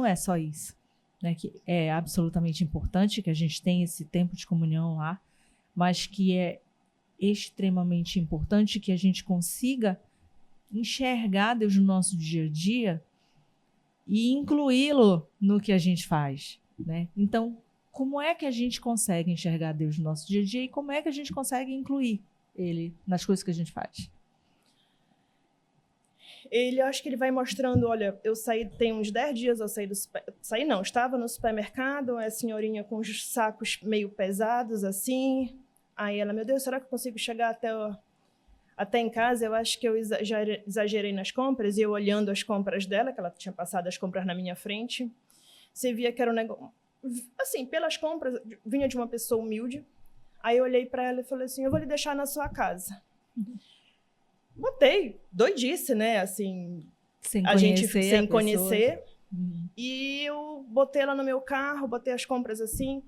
é só isso, né? Que é absolutamente importante que a gente tenha esse tempo de comunhão lá, mas que é extremamente importante que a gente consiga enxergar Deus no nosso dia a dia e incluí-lo no que a gente faz, né? Então, como é que a gente consegue enxergar Deus no nosso dia a dia e como é que a gente consegue incluir Ele nas coisas que a gente faz? Ele, acho que ele vai mostrando, olha, eu saí, tem uns 10 dias eu estava no supermercado, a senhorinha com os sacos meio pesados, assim, aí ela, meu Deus, será que eu consigo chegar até em casa? Eu acho que eu exagerei nas compras, e eu olhando as compras dela, que ela tinha passado as compras na minha frente, você via que era um negócio, assim, pelas compras, vinha de uma pessoa humilde, aí eu olhei para ela e falei assim, eu vou lhe deixar na sua casa. Botei, doidice, né, assim, sem conhecer. E eu botei ela no meu carro, botei as compras assim,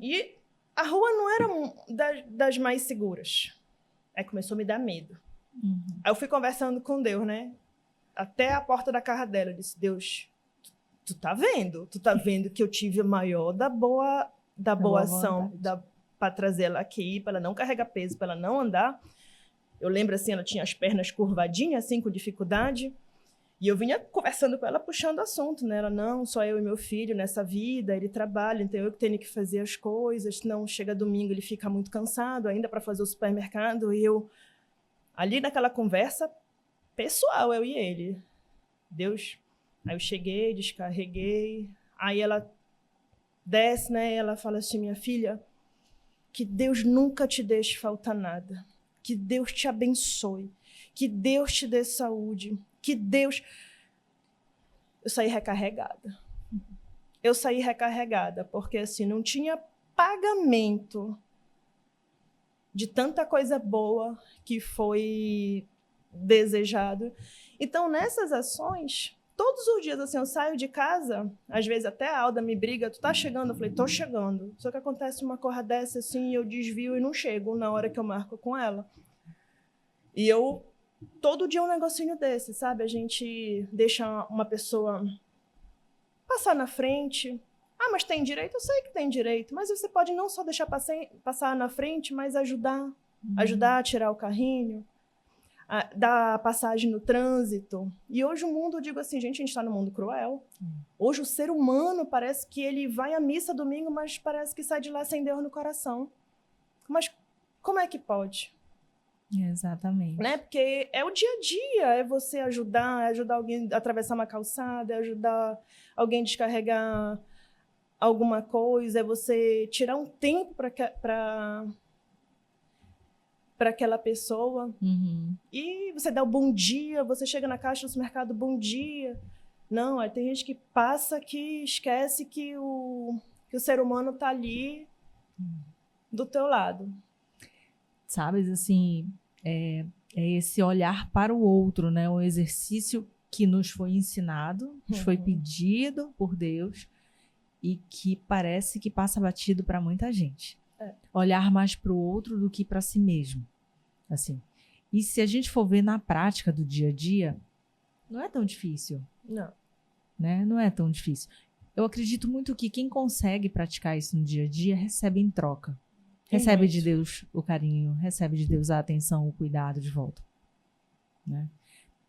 e a rua não era das mais seguras. Aí começou a me dar medo. Aí eu fui conversando com Deus, né, até a porta da casa dela, eu disse, Deus, tu tá vendo que eu tive a maior da boa ação para trazer ela aqui, para ela não carregar peso, para ela não andar. Eu lembro assim, ela tinha as pernas curvadinhas, assim, com dificuldade. E eu vinha conversando com ela, puxando assunto, né? Ela, não, só eu e meu filho nessa vida, ele trabalha, então eu que tenho que fazer as coisas. Não, chega domingo, ele fica muito cansado ainda para fazer o supermercado. E eu, ali naquela conversa pessoal, eu e ele. Deus, aí eu cheguei, descarreguei. Aí ela desce, né? Ela fala assim, minha filha, que Deus nunca te deixe faltar nada. Que Deus te abençoe, que Deus te dê saúde, que Deus... Eu saí recarregada, porque assim, não tinha pagamento de tanta coisa boa que foi desejado. Então, nessas ações, todos os dias, assim, eu saio de casa, às vezes até a Alda me briga, tu tá chegando? Eu falei, tô chegando. Só que acontece uma coisa dessa, assim, eu desvio e não chego na hora que eu marco com ela. E eu, todo dia um negocinho desse, sabe? A gente deixa uma pessoa passar na frente. Ah, mas tem direito? Eu sei que tem direito, mas você pode não só deixar passar na frente, mas ajudar a tirar o carrinho, dar passagem no trânsito. E hoje o mundo, eu digo assim, gente, a gente está num mundo cruel. Hoje o ser humano parece que ele vai à missa domingo, mas parece que sai de lá sem Deus no coração. Mas como é que pode? Exatamente. Né? Porque é o dia a dia, é você ajudar alguém a atravessar uma calçada, é ajudar alguém a descarregar alguma coisa, é você tirar um tempo para aquela pessoa. E você dá o bom dia, você chega na caixa do supermercado, bom dia. Não, aí tem gente que passa que esquece que o ser humano está ali do teu lado. Sabes, assim, é esse olhar para o outro, né? Um exercício que nos foi ensinado, nos foi pedido por Deus e que parece que passa batido para muita gente. Olhar mais para o outro do que para si mesmo, assim. E se a gente for ver na prática do dia a dia, não é tão difícil. Não. Né? Não é tão difícil. Eu acredito muito que quem consegue praticar isso no dia a dia recebe em troca. Recebe de Deus o carinho, recebe de Deus a atenção, o cuidado de volta. Né?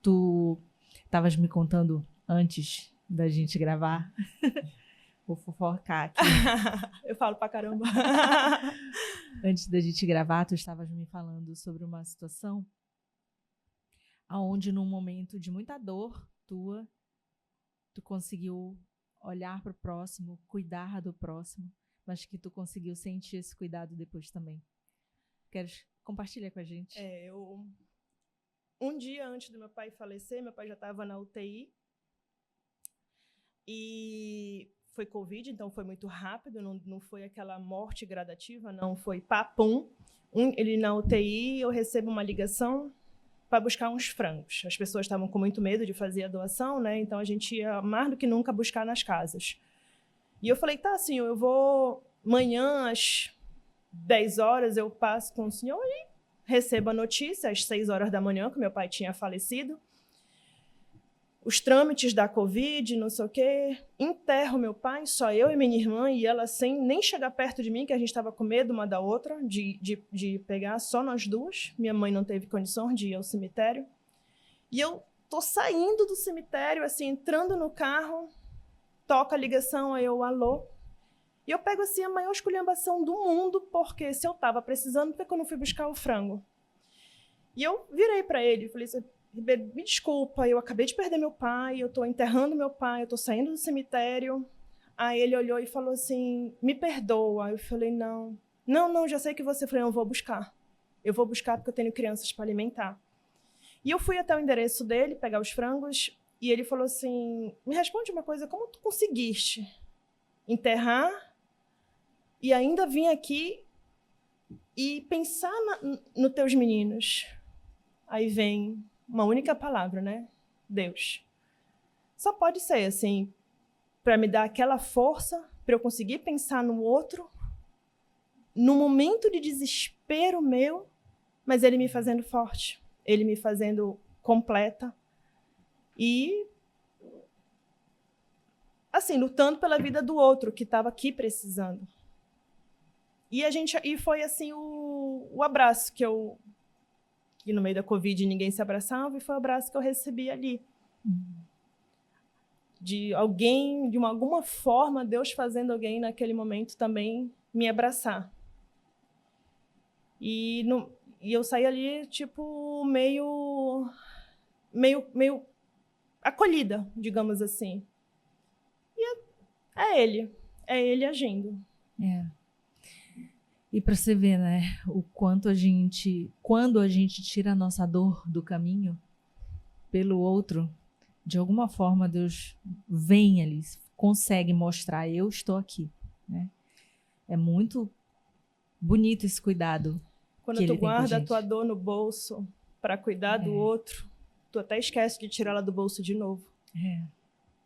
Tu estavas me contando antes da gente gravar Vou fofocar aqui. Eu falo pra caramba. Antes da gente gravar, tu estavas me falando sobre uma situação onde, num momento de muita dor tua, tu conseguiu olhar para o próximo, cuidar do próximo, mas que tu conseguiu sentir esse cuidado depois também. Queres compartilhar com a gente? Um dia antes do meu pai falecer, meu pai já estava na UTI e foi Covid, então foi muito rápido, não foi aquela morte gradativa, não, foi papum. Ele na UTI, eu recebo uma ligação para buscar uns frangos. As pessoas estavam com muito medo de fazer a doação, né? Então a gente ia mais do que nunca buscar nas casas. E eu falei, tá, senhor, eu vou amanhã às 10 horas, eu passo com o senhor e recebo a notícia às 6 horas da manhã que meu pai tinha falecido. Os trâmites da Covid, não sei o quê. Enterro meu pai, só eu e minha irmã, e ela sem nem chegar perto de mim, que a gente estava com medo uma da outra, de pegar só nós duas. Minha mãe não teve condição de ir ao cemitério. E eu tô saindo do cemitério, assim, entrando no carro, toca a ligação, aí eu, alô. E eu pego, assim, a maior esculhambação do mundo, porque se eu estava precisando, por que eu não fui buscar o frango? E eu virei para ele e falei assim, Ribeiro, me desculpa, eu acabei de perder meu pai, eu estou enterrando meu pai, eu estou saindo do cemitério. Aí ele olhou e falou assim, me perdoa. Eu falei, não, já sei que você. Eu falei, não, eu vou buscar porque eu tenho crianças para alimentar. E eu fui até o endereço dele, pegar os frangos, e ele falou assim, me responde uma coisa, como tu conseguiste enterrar e ainda vir aqui e pensar nos teus meninos? Aí vem uma única palavra, né? Deus. Só pode ser assim, para me dar aquela força, para eu conseguir pensar no outro, no momento de desespero meu, mas ele me fazendo forte, ele me fazendo completa e, assim, lutando pela vida do outro que estava aqui precisando. E foi assim o abraço que no meio da Covid ninguém se abraçava, e foi o abraço que eu recebi ali. De alguém, de alguma forma, Deus fazendo alguém naquele momento também me abraçar. E eu saí ali, tipo, meio acolhida, digamos assim. E é ele agindo. É. E para você ver, né, o quanto quando a gente tira a nossa dor do caminho pelo outro, de alguma forma Deus vem ali, consegue mostrar, eu estou aqui, né? É muito bonito esse cuidado. Quando tu guarda a tua dor no bolso para cuidar do outro, tu até esquece de tirar ela do bolso de novo.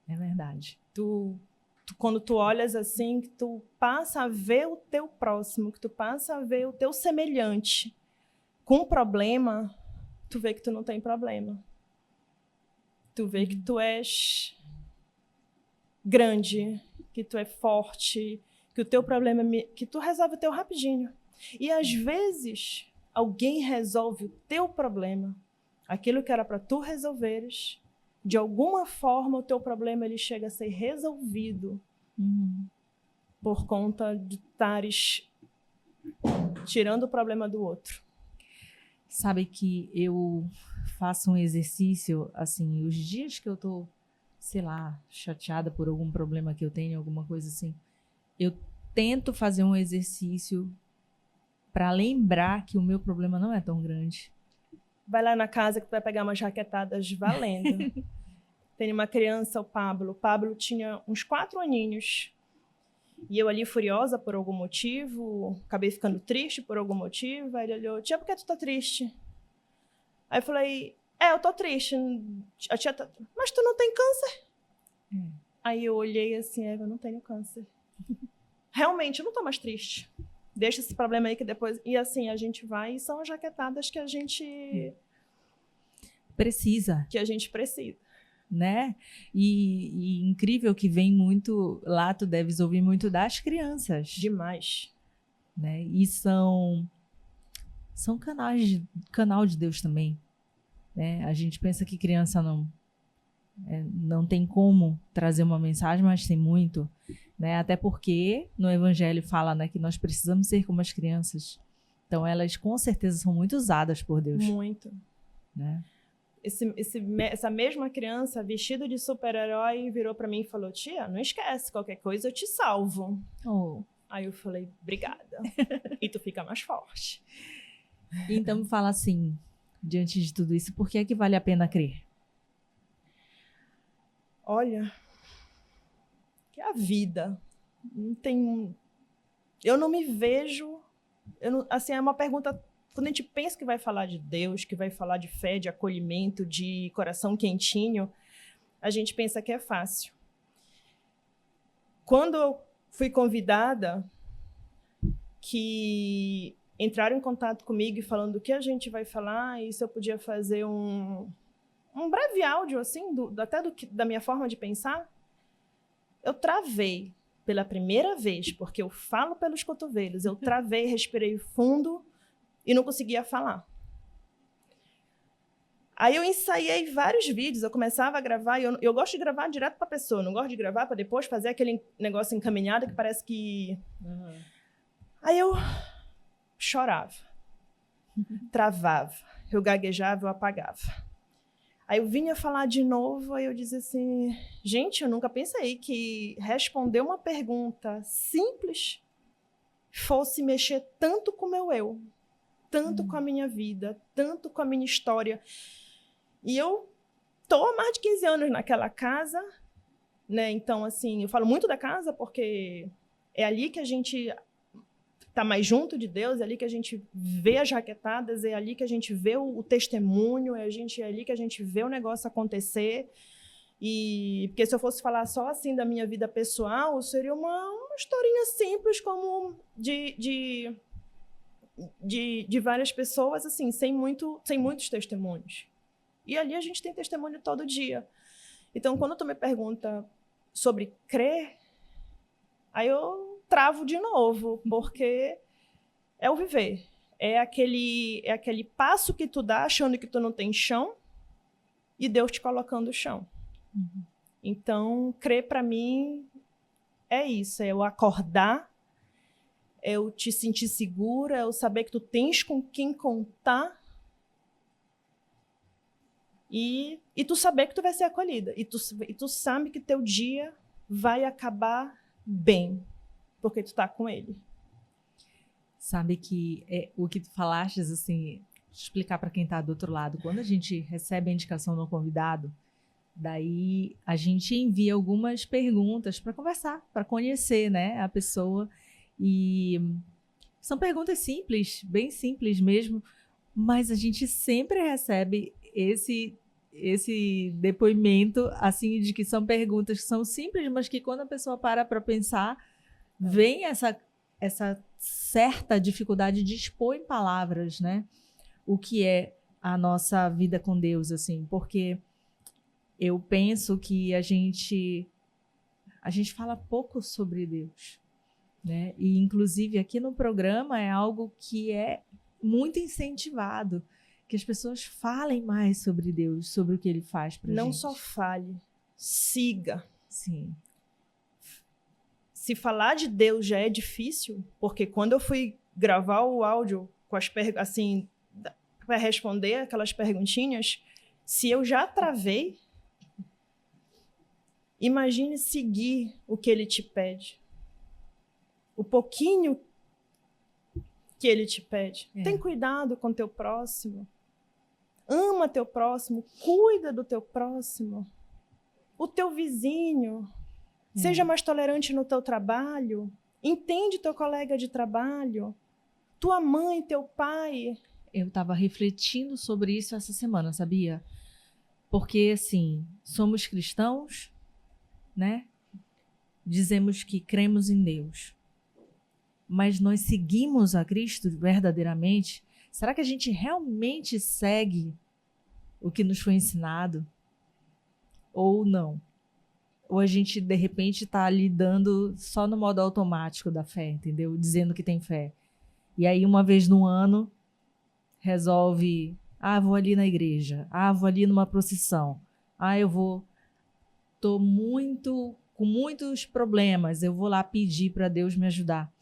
É verdade. Quando tu olhas assim, que tu passa a ver o teu próximo, que tu passa a ver o teu semelhante com problema, tu vê que tu não tem problema. Tu vê que tu és grande, que tu é forte, que o teu problema, que tu resolve o teu rapidinho. E às vezes, alguém resolve o teu problema, aquilo que era para tu resolveres, de alguma forma o teu problema ele chega a ser resolvido por conta de estares tirando o problema do outro. Sabe que eu faço um exercício, assim, os dias que eu tô, sei lá, chateada por algum problema que eu tenho, alguma coisa assim, eu tento fazer um exercício para lembrar que o meu problema não é tão grande. Vai lá na casa que tu vai pegar umas jaquetadas valendo. Tem uma criança, o Pablo. O Pablo tinha uns 4 aninhos. E eu ali furiosa por algum motivo, acabei ficando triste por algum motivo. Aí ele olhou, tia, por que tu tá triste? Aí eu falei, eu tô triste. A tia tá... Mas tu não tem câncer? Aí eu olhei assim, eu não tenho câncer. Realmente, eu não tô mais triste. Deixa esse problema aí que depois... E assim, a gente vai e são as jaquetadas que a gente... Precisa. Que a gente precisa. Né? E incrível que vem muito... Lá tu deves ouvir muito das crianças. Demais. Né? E são canal de Deus também. Né? A gente pensa que criança Não tem como trazer uma mensagem, mas tem muito, né? Até porque no Evangelho fala, né, que nós precisamos ser como as crianças. Então, elas com certeza são muito usadas por Deus. Muito. Né? Essa mesma criança, vestida de super-herói, virou para mim e falou: tia, não esquece, qualquer coisa eu te salvo. Oh. Aí eu falei: obrigada. E tu fica mais forte. Então, me fala assim, diante de tudo isso, por que é que vale a pena crer? Olha, que a vida não tem... Eu não me vejo... assim, é uma pergunta... Quando a gente pensa que vai falar de Deus, que vai falar de fé, de acolhimento, de coração quentinho, a gente pensa que é fácil. Quando eu fui convidada, que entraram em contato comigo e falando do que a gente vai falar, e se eu podia fazer um breve áudio, assim, da minha forma de pensar, eu travei pela primeira vez, porque eu falo pelos cotovelos, eu travei, respirei fundo e não conseguia falar. Aí eu ensaiei vários vídeos, eu começava a gravar, e eu gosto de gravar direto para a pessoa, não gosto de gravar para depois fazer aquele negócio encaminhado que parece que... Uhum. Aí eu chorava, travava, eu gaguejava, eu apagava. Aí eu vinha falar de novo, aí eu dizia assim, gente, eu nunca pensei que responder uma pergunta simples fosse mexer tanto com o meu eu, tanto com a minha vida, tanto com a minha história. E eu estou há mais de 15 anos naquela casa, né? Então, assim, eu falo muito da casa porque é ali que a gente está mais junto de Deus, é ali que a gente vê as raquetadas, é ali que a gente vê o testemunho, é ali que a gente vê o negócio acontecer. E porque se eu fosse falar só assim da minha vida pessoal, seria uma historinha simples, como de várias pessoas, assim, sem muitos testemunhos. E ali a gente tem testemunho todo dia. Então, quando tu me pergunta sobre crer, aí eu travo de novo, porque é o viver. É aquele passo que tu dá achando que tu não tem chão e Deus te colocando o chão. Uhum. Então, crer para mim é isso, é eu acordar, é eu te sentir segura, é eu saber que tu tens com quem contar e tu saber que tu vai ser acolhida. E tu sabe que teu dia vai acabar bem, porque tu tá com ele. Sabe que o que tu falaste, assim, explicar para quem tá do outro lado, quando a gente recebe a indicação do convidado, daí a gente envia algumas perguntas para conversar, para conhecer, né, a pessoa. E são perguntas simples, bem simples mesmo, mas a gente sempre recebe esse depoimento, assim, de que são perguntas que são simples, mas que quando a pessoa para pensar, vem essa certa dificuldade de expor em palavras, né, o que é a nossa vida com Deus, assim, porque eu penso que a gente fala pouco sobre Deus, né, e inclusive aqui no programa é algo que é muito incentivado, que as pessoas falem mais sobre Deus, sobre o que Ele faz pra gente. Não só fale, siga. Sim. Se falar de Deus já é difícil, porque quando eu fui gravar o áudio com as assim, para responder aquelas perguntinhas, se eu já travei, imagine seguir o que Ele te pede. O pouquinho que Ele te pede. Tem cuidado com teu próximo. Ama teu próximo, cuida do teu próximo. O teu vizinho. Seja mais tolerante no teu trabalho. Entende teu colega de trabalho. Tua mãe, teu pai. Eu estava refletindo sobre isso essa semana, sabia? Porque, assim, somos cristãos, né? Dizemos que cremos em Deus. Mas nós seguimos a Cristo verdadeiramente? Será que a gente realmente segue o que nos foi ensinado? Ou não? Ou a gente, de repente, está ali dando só no modo automático da fé, entendeu? Dizendo que tem fé. E aí, uma vez no ano, resolve... vou ali na igreja. Vou ali numa procissão. Eu vou tô com muitos problemas, eu vou lá pedir para Deus me ajudar.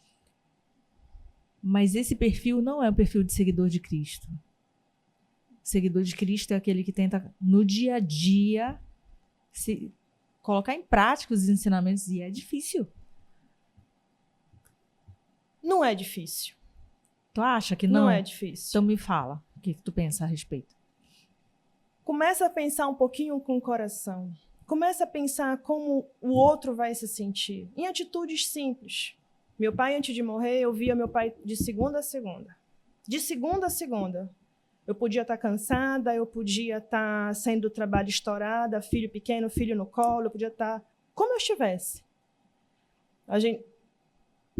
Mas esse perfil não é o perfil de seguidor de Cristo. O seguidor de Cristo é aquele que tenta, no dia a dia, colocar em prática os ensinamentos, e é difícil. Não é difícil. Tu acha que não? Não é difícil. Então me fala, o que tu pensa a respeito? Começa a pensar um pouquinho com o coração. Começa a pensar como o outro vai se sentir. Em atitudes simples. Meu pai, antes de morrer, eu via meu pai de segunda a segunda. De segunda a segunda. Eu podia estar cansada, eu podia estar saindo do trabalho estourada, filho pequeno, filho no colo, eu podia estar como eu estivesse.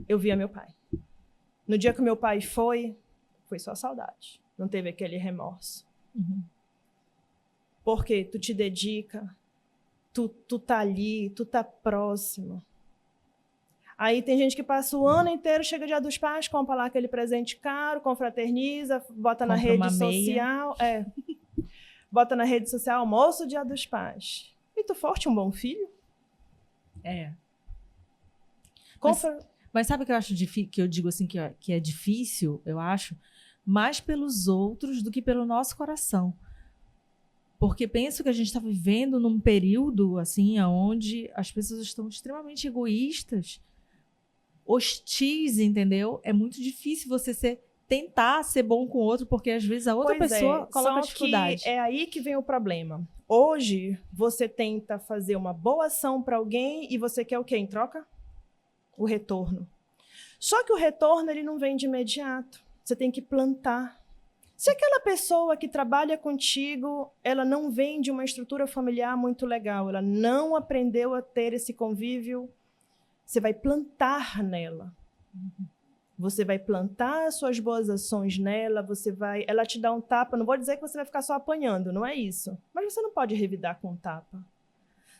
Eu via meu pai. No dia que meu pai foi só saudade. Não teve aquele remorso. Uhum. Porque tu te dedica, tu tá ali, tu tá próximo. Aí tem gente que passa o ano inteiro, chega dia dos pais, compra lá aquele presente caro, confraterniza, bota na rede social. Bota na rede social, almoço dia dos pais. E tu forte um bom filho? É. Mas sabe o que eu acho difícil, que eu digo assim, que é difícil, eu acho, mais pelos outros do que pelo nosso coração. Porque penso que a gente está vivendo num período, assim, onde as pessoas estão extremamente egoístas, hostis, entendeu? É muito difícil você tentar ser bom com o outro, porque às vezes a outra pessoa coloca dificuldade. É aí que vem o problema. Hoje, você tenta fazer uma boa ação para alguém e você quer o quê em troca? O retorno. Só que o retorno ele não vem de imediato. Você tem que plantar. Se aquela pessoa que trabalha contigo, ela não vem de uma estrutura familiar muito legal, ela não aprendeu a ter esse convívio, você vai plantar nela. Você vai plantar suas boas ações nela, ela te dá um tapa, não vou dizer que você vai ficar só apanhando, não é isso. Mas você não pode revidar com um tapa.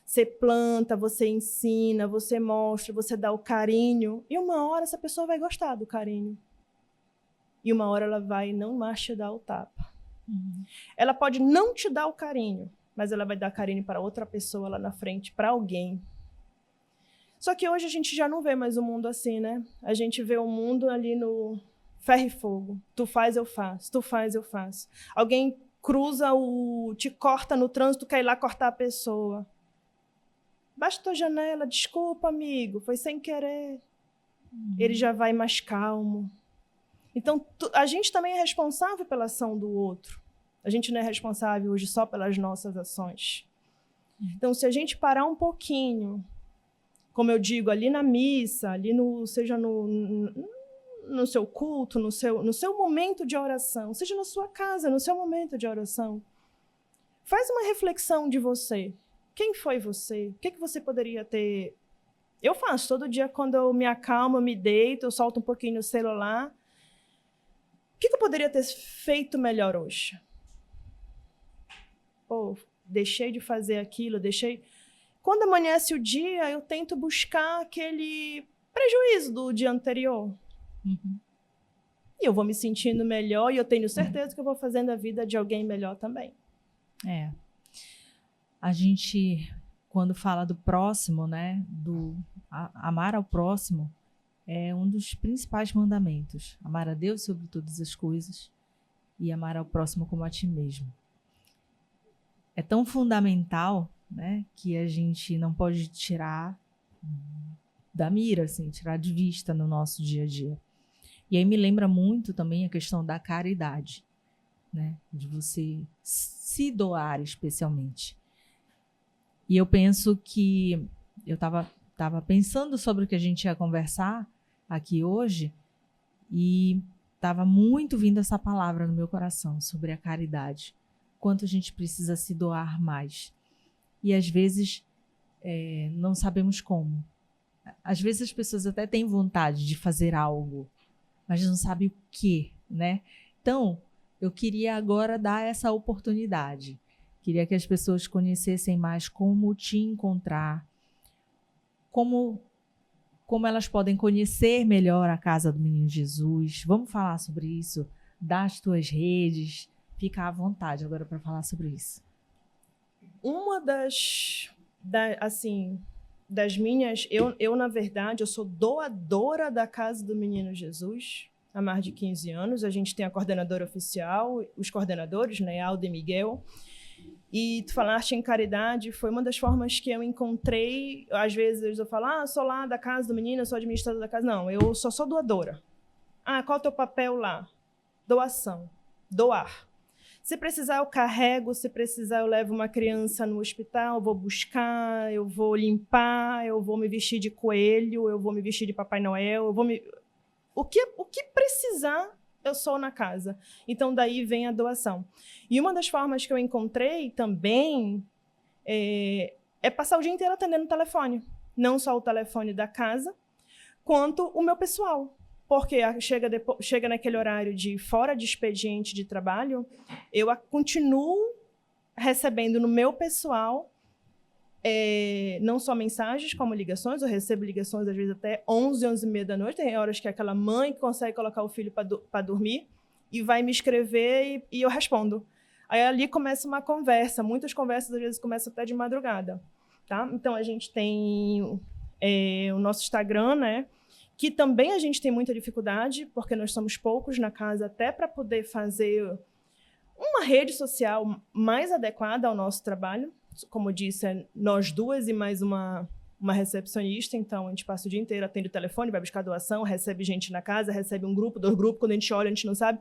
Você planta, você ensina, você mostra, você dá o carinho, e uma hora essa pessoa vai gostar do carinho. E uma hora ela vai não mais te dar o tapa. Uhum. Ela pode não te dar o carinho, mas ela vai dar carinho para outra pessoa lá na frente, para alguém. Só que hoje a gente já não vê mais o mundo assim, né? A gente vê o mundo ali no ferro e fogo. Tu faz, eu faço. Tu faz, eu faço. Alguém te corta no trânsito, quer ir lá cortar a pessoa. Baixa tua janela, desculpa, amigo, foi sem querer. Ele já vai mais calmo. Então, a gente também é responsável pela ação do outro. A gente não é responsável hoje só pelas nossas ações. Então, se a gente parar um pouquinho, como eu digo, ali na missa, seja no seu culto, no seu momento de oração, seja na sua casa, no seu momento de oração, faz uma reflexão de você. Quem foi você? O que você poderia ter? Eu faço todo dia, quando eu me acalmo, eu me deito, eu solto um pouquinho no celular. O que eu poderia ter feito melhor hoje? Deixei de fazer aquilo, Quando amanhece o dia, eu tento buscar aquele prejuízo do dia anterior. Uhum. E eu vou me sentindo melhor e eu tenho certeza que eu vou fazendo a vida de alguém melhor também. A gente, quando fala do próximo, né, amar ao próximo, é um dos principais mandamentos. Amar a Deus sobre todas as coisas e amar ao próximo como a ti mesmo. É tão fundamental, né, que a gente não pode tirar da mira, assim, tirar de vista no nosso dia a dia. E aí me lembra muito também a questão da caridade, né, de você se doar especialmente. E eu penso que eu estava pensando sobre o que a gente ia conversar aqui hoje e estava muito vindo essa palavra no meu coração sobre a caridade. Quanto a gente precisa se doar mais. E às vezes não sabemos como. Às vezes as pessoas até têm vontade de fazer algo, mas não sabem o quê, né? Então, eu queria agora dar essa oportunidade. Queria que as pessoas conhecessem mais como te encontrar, como elas podem conhecer melhor a Casa do Menino Jesus. Vamos falar sobre isso, das tuas redes. Fica à vontade agora para falar sobre isso. Uma das das minhas... Eu, na verdade, eu sou doadora da Casa do Menino Jesus há mais de 15 anos. A gente tem a coordenadora oficial, os coordenadores, né, Aldo e Miguel. E tu falaste em caridade, foi uma das formas que eu encontrei. Às vezes eu falo, sou lá da Casa do Menino, eu sou administradora da casa. Não, eu só sou doadora. Qual é o teu papel lá? Doação. Doar. Se precisar, eu carrego. Se precisar, eu levo uma criança no hospital, eu vou buscar, eu vou limpar, eu vou me vestir de coelho, eu vou me vestir de Papai Noel, eu vou me... O que precisar, eu sou na casa. Então, daí vem a doação. E uma das formas que eu encontrei também é passar o dia inteiro atendendo o telefone. Não só o telefone da casa, quanto o meu pessoal. Porque chega naquele horário de fora de expediente de trabalho, eu continuo recebendo no meu pessoal não só mensagens, como ligações. Eu recebo ligações, às vezes, até 11, 11h30 da noite. Tem horas que é aquela mãe que consegue colocar o filho para dormir e vai me escrever e eu respondo. Aí ali começa uma conversa. Muitas conversas, às vezes, começam até de madrugada. Tá? Então, a gente tem o nosso Instagram, né? Que também a gente tem muita dificuldade, porque nós somos poucos na casa, até para poder fazer uma rede social mais adequada ao nosso trabalho. Como disse, nós duas e mais uma recepcionista, então a gente passa o dia inteiro, atende o telefone, vai buscar doação, recebe gente na casa, recebe um grupo, 2 grupos, quando a gente olha, a gente não sabe.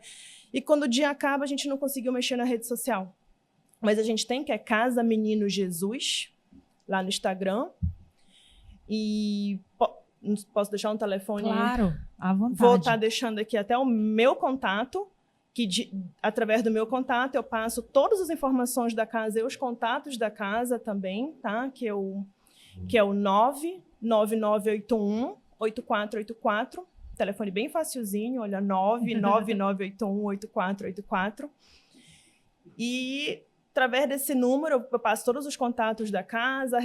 E quando o dia acaba, a gente não conseguiu mexer na rede social. Mas a gente tem, que é Casa Menino Jesus, lá no Instagram. E... Posso deixar um telefone? Claro, à vontade. Vou estar deixando aqui até o meu contato, que através do meu contato eu passo todas as informações da casa e os contatos da casa também, tá? Que é o 99981-8484. Telefone bem facilzinho, olha, 99981-8484. E através desse número eu passo todos os contatos da casa,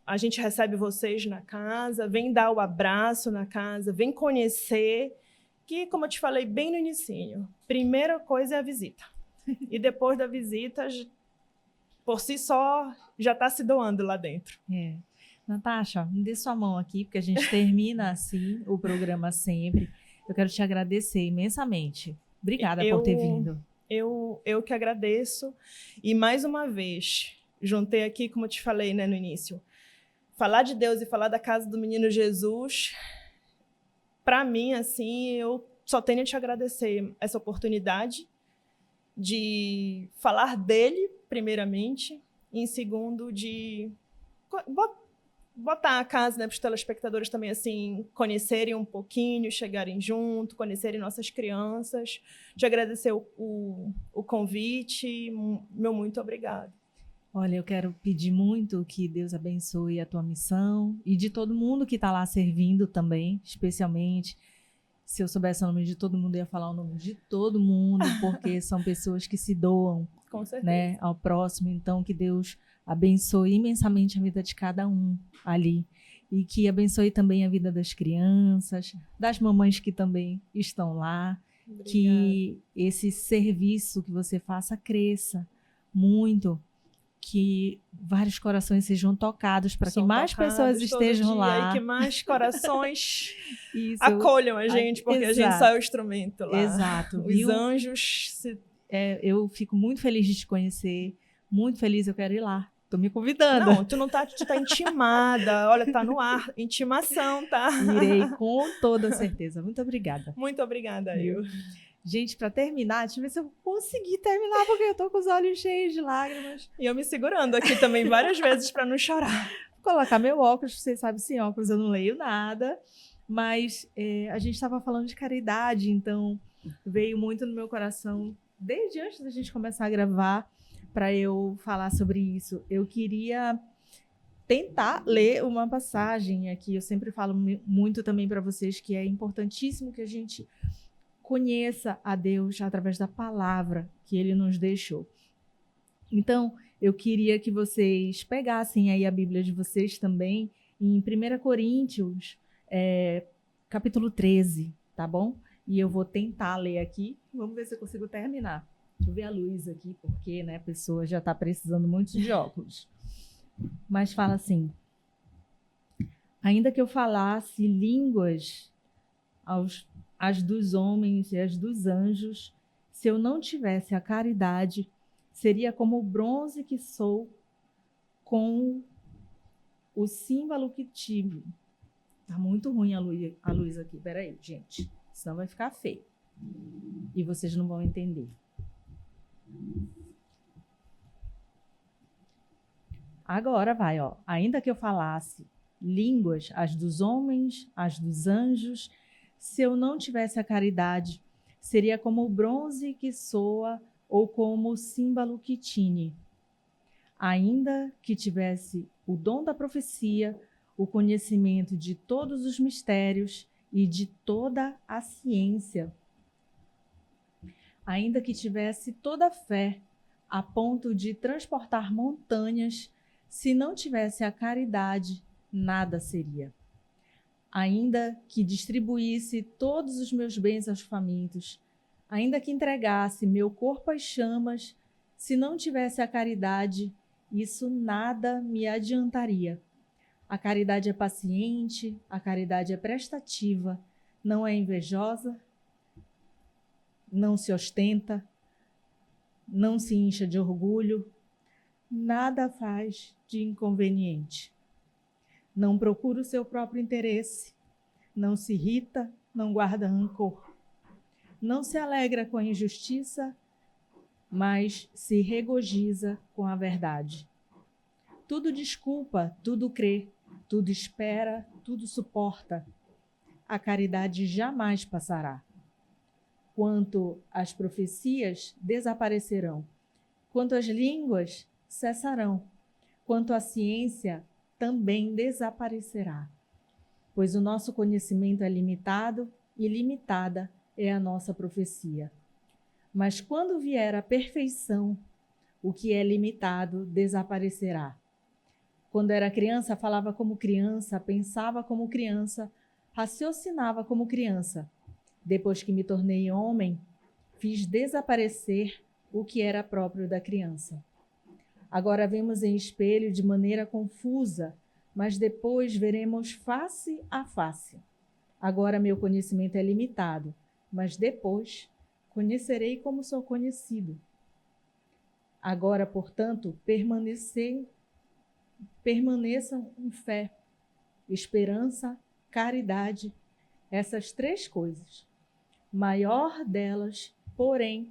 a gente recebe vocês na casa, vem dar o abraço na casa, vem conhecer, que, como eu te falei bem no inicinho, primeira coisa é a visita. E depois da visita, por si só, já está se doando lá dentro. Natasha, me dê sua mão aqui, porque a gente termina assim o programa sempre. Eu quero te agradecer imensamente. Obrigada por ter vindo. Eu que agradeço. E, mais uma vez, juntei aqui, como eu te falei, né, no início, falar de Deus e falar da Casa do Menino Jesus, para mim, assim, eu só tenho a te agradecer essa oportunidade de falar dele, primeiramente, e em segundo, de botar a casa, né, para os telespectadores também, assim, conhecerem um pouquinho, chegarem junto, conhecerem nossas crianças. Te agradecer o convite, meu muito obrigado. Olha, eu quero pedir muito que Deus abençoe a tua missão e de todo mundo que está lá servindo também, especialmente. Se eu soubesse o nome de todo mundo, eu ia falar o nome de todo mundo, porque são pessoas que se doam, com certeza, né, ao próximo. Então, que Deus abençoe imensamente a vida de cada um ali. E que abençoe também a vida das crianças, das mamães que também estão lá. Obrigada. Que esse serviço que você faça cresça muito. Que vários corações sejam tocados, para que mais pessoas estejam lá. E que mais corações acolham a gente, porque exato. A gente só é o instrumento lá. Exato. Os anjos... eu fico muito feliz de te conhecer, muito feliz, eu quero ir lá. Tô me convidando. Não, tu tá intimada. Olha, tá no ar. Intimação, tá? Irei, com toda certeza. Muito obrigada. Muito obrigada, eu. Gente, para terminar, deixa eu ver se eu consegui terminar, porque eu tô com os olhos cheios de lágrimas. E eu me segurando aqui também várias vezes para não chorar. Vou colocar meu óculos, vocês sabem, sem óculos eu não leio nada. Mas a gente estava falando de caridade, então veio muito no meu coração, desde antes da gente começar a gravar, para eu falar sobre isso. Eu queria tentar ler uma passagem aqui. Eu sempre falo muito também para vocês que é importantíssimo que a gente conheça a Deus através da palavra que Ele nos deixou. Então, eu queria que vocês pegassem aí a Bíblia de vocês também, em 1 Coríntios, capítulo 13, tá bom? E eu vou tentar ler aqui, vamos ver se eu consigo terminar. Deixa eu ver a luz aqui, porque, né, a pessoa já está precisando muito de óculos. Mas fala assim: ainda que eu falasse línguas as dos homens e as dos anjos, se eu não tivesse a caridade, seria como o bronze que sou com o símbolo que tive. Tá muito ruim a luz aqui. Peraí, gente. Senão vai ficar feio. E vocês não vão entender. Agora vai, ó. Ainda que eu falasse línguas, as dos homens, as dos anjos, se eu não tivesse a caridade, seria como o bronze que soa ou como o símbolo que tine. Ainda que tivesse o dom da profecia, o conhecimento de todos os mistérios e de toda a ciência, ainda que tivesse toda a fé, a ponto de transportar montanhas, se não tivesse a caridade, nada seria. Ainda que distribuísse todos os meus bens aos famintos, ainda que entregasse meu corpo às chamas, se não tivesse a caridade, isso nada me adiantaria. A caridade é paciente, a caridade é prestativa, não é invejosa, não se ostenta, não se incha de orgulho, nada faz de inconveniente. Não procura o seu próprio interesse, não se irrita, não guarda rancor. Não se alegra com a injustiça, mas se regozija com a verdade. Tudo desculpa, tudo crê, tudo espera, tudo suporta. A caridade jamais passará. Quanto às profecias, desaparecerão. Quanto às línguas, cessarão. Quanto à ciência, também desaparecerá. Pois o nosso conhecimento é limitado e limitada é a nossa profecia. Mas quando vier a perfeição, o que é limitado desaparecerá. Quando era criança, falava como criança, pensava como criança, raciocinava como criança. Depois que me tornei homem, fiz desaparecer o que era próprio da criança. Agora vemos em espelho de maneira confusa, mas depois veremos face a face. Agora meu conhecimento é limitado, mas depois conhecerei como sou conhecido. Agora, portanto, permaneçam em fé, esperança, caridade, essas três coisas. Maior delas, porém,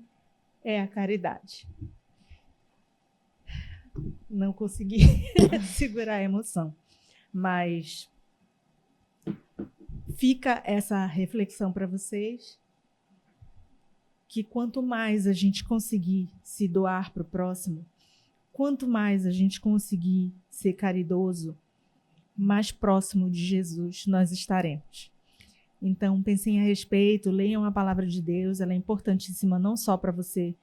é a caridade. Não consegui segurar a emoção, mas fica essa reflexão para vocês, que quanto mais a gente conseguir se doar para o próximo, quanto mais a gente conseguir ser caridoso, mais próximo de Jesus nós estaremos. Então, pensem a respeito, leiam a palavra de Deus, ela é importantíssima não só para você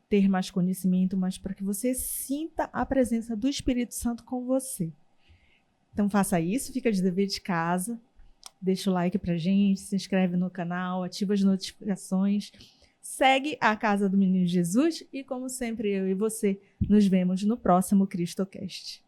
ter mais conhecimento, mas para que você sinta a presença do Espírito Santo com você. Então, faça isso, fica de dever de casa, deixa o like pra gente, se inscreve no canal, ativa as notificações, segue a Casa do Menino Jesus e, como sempre, eu e você nos vemos no próximo CristoCast.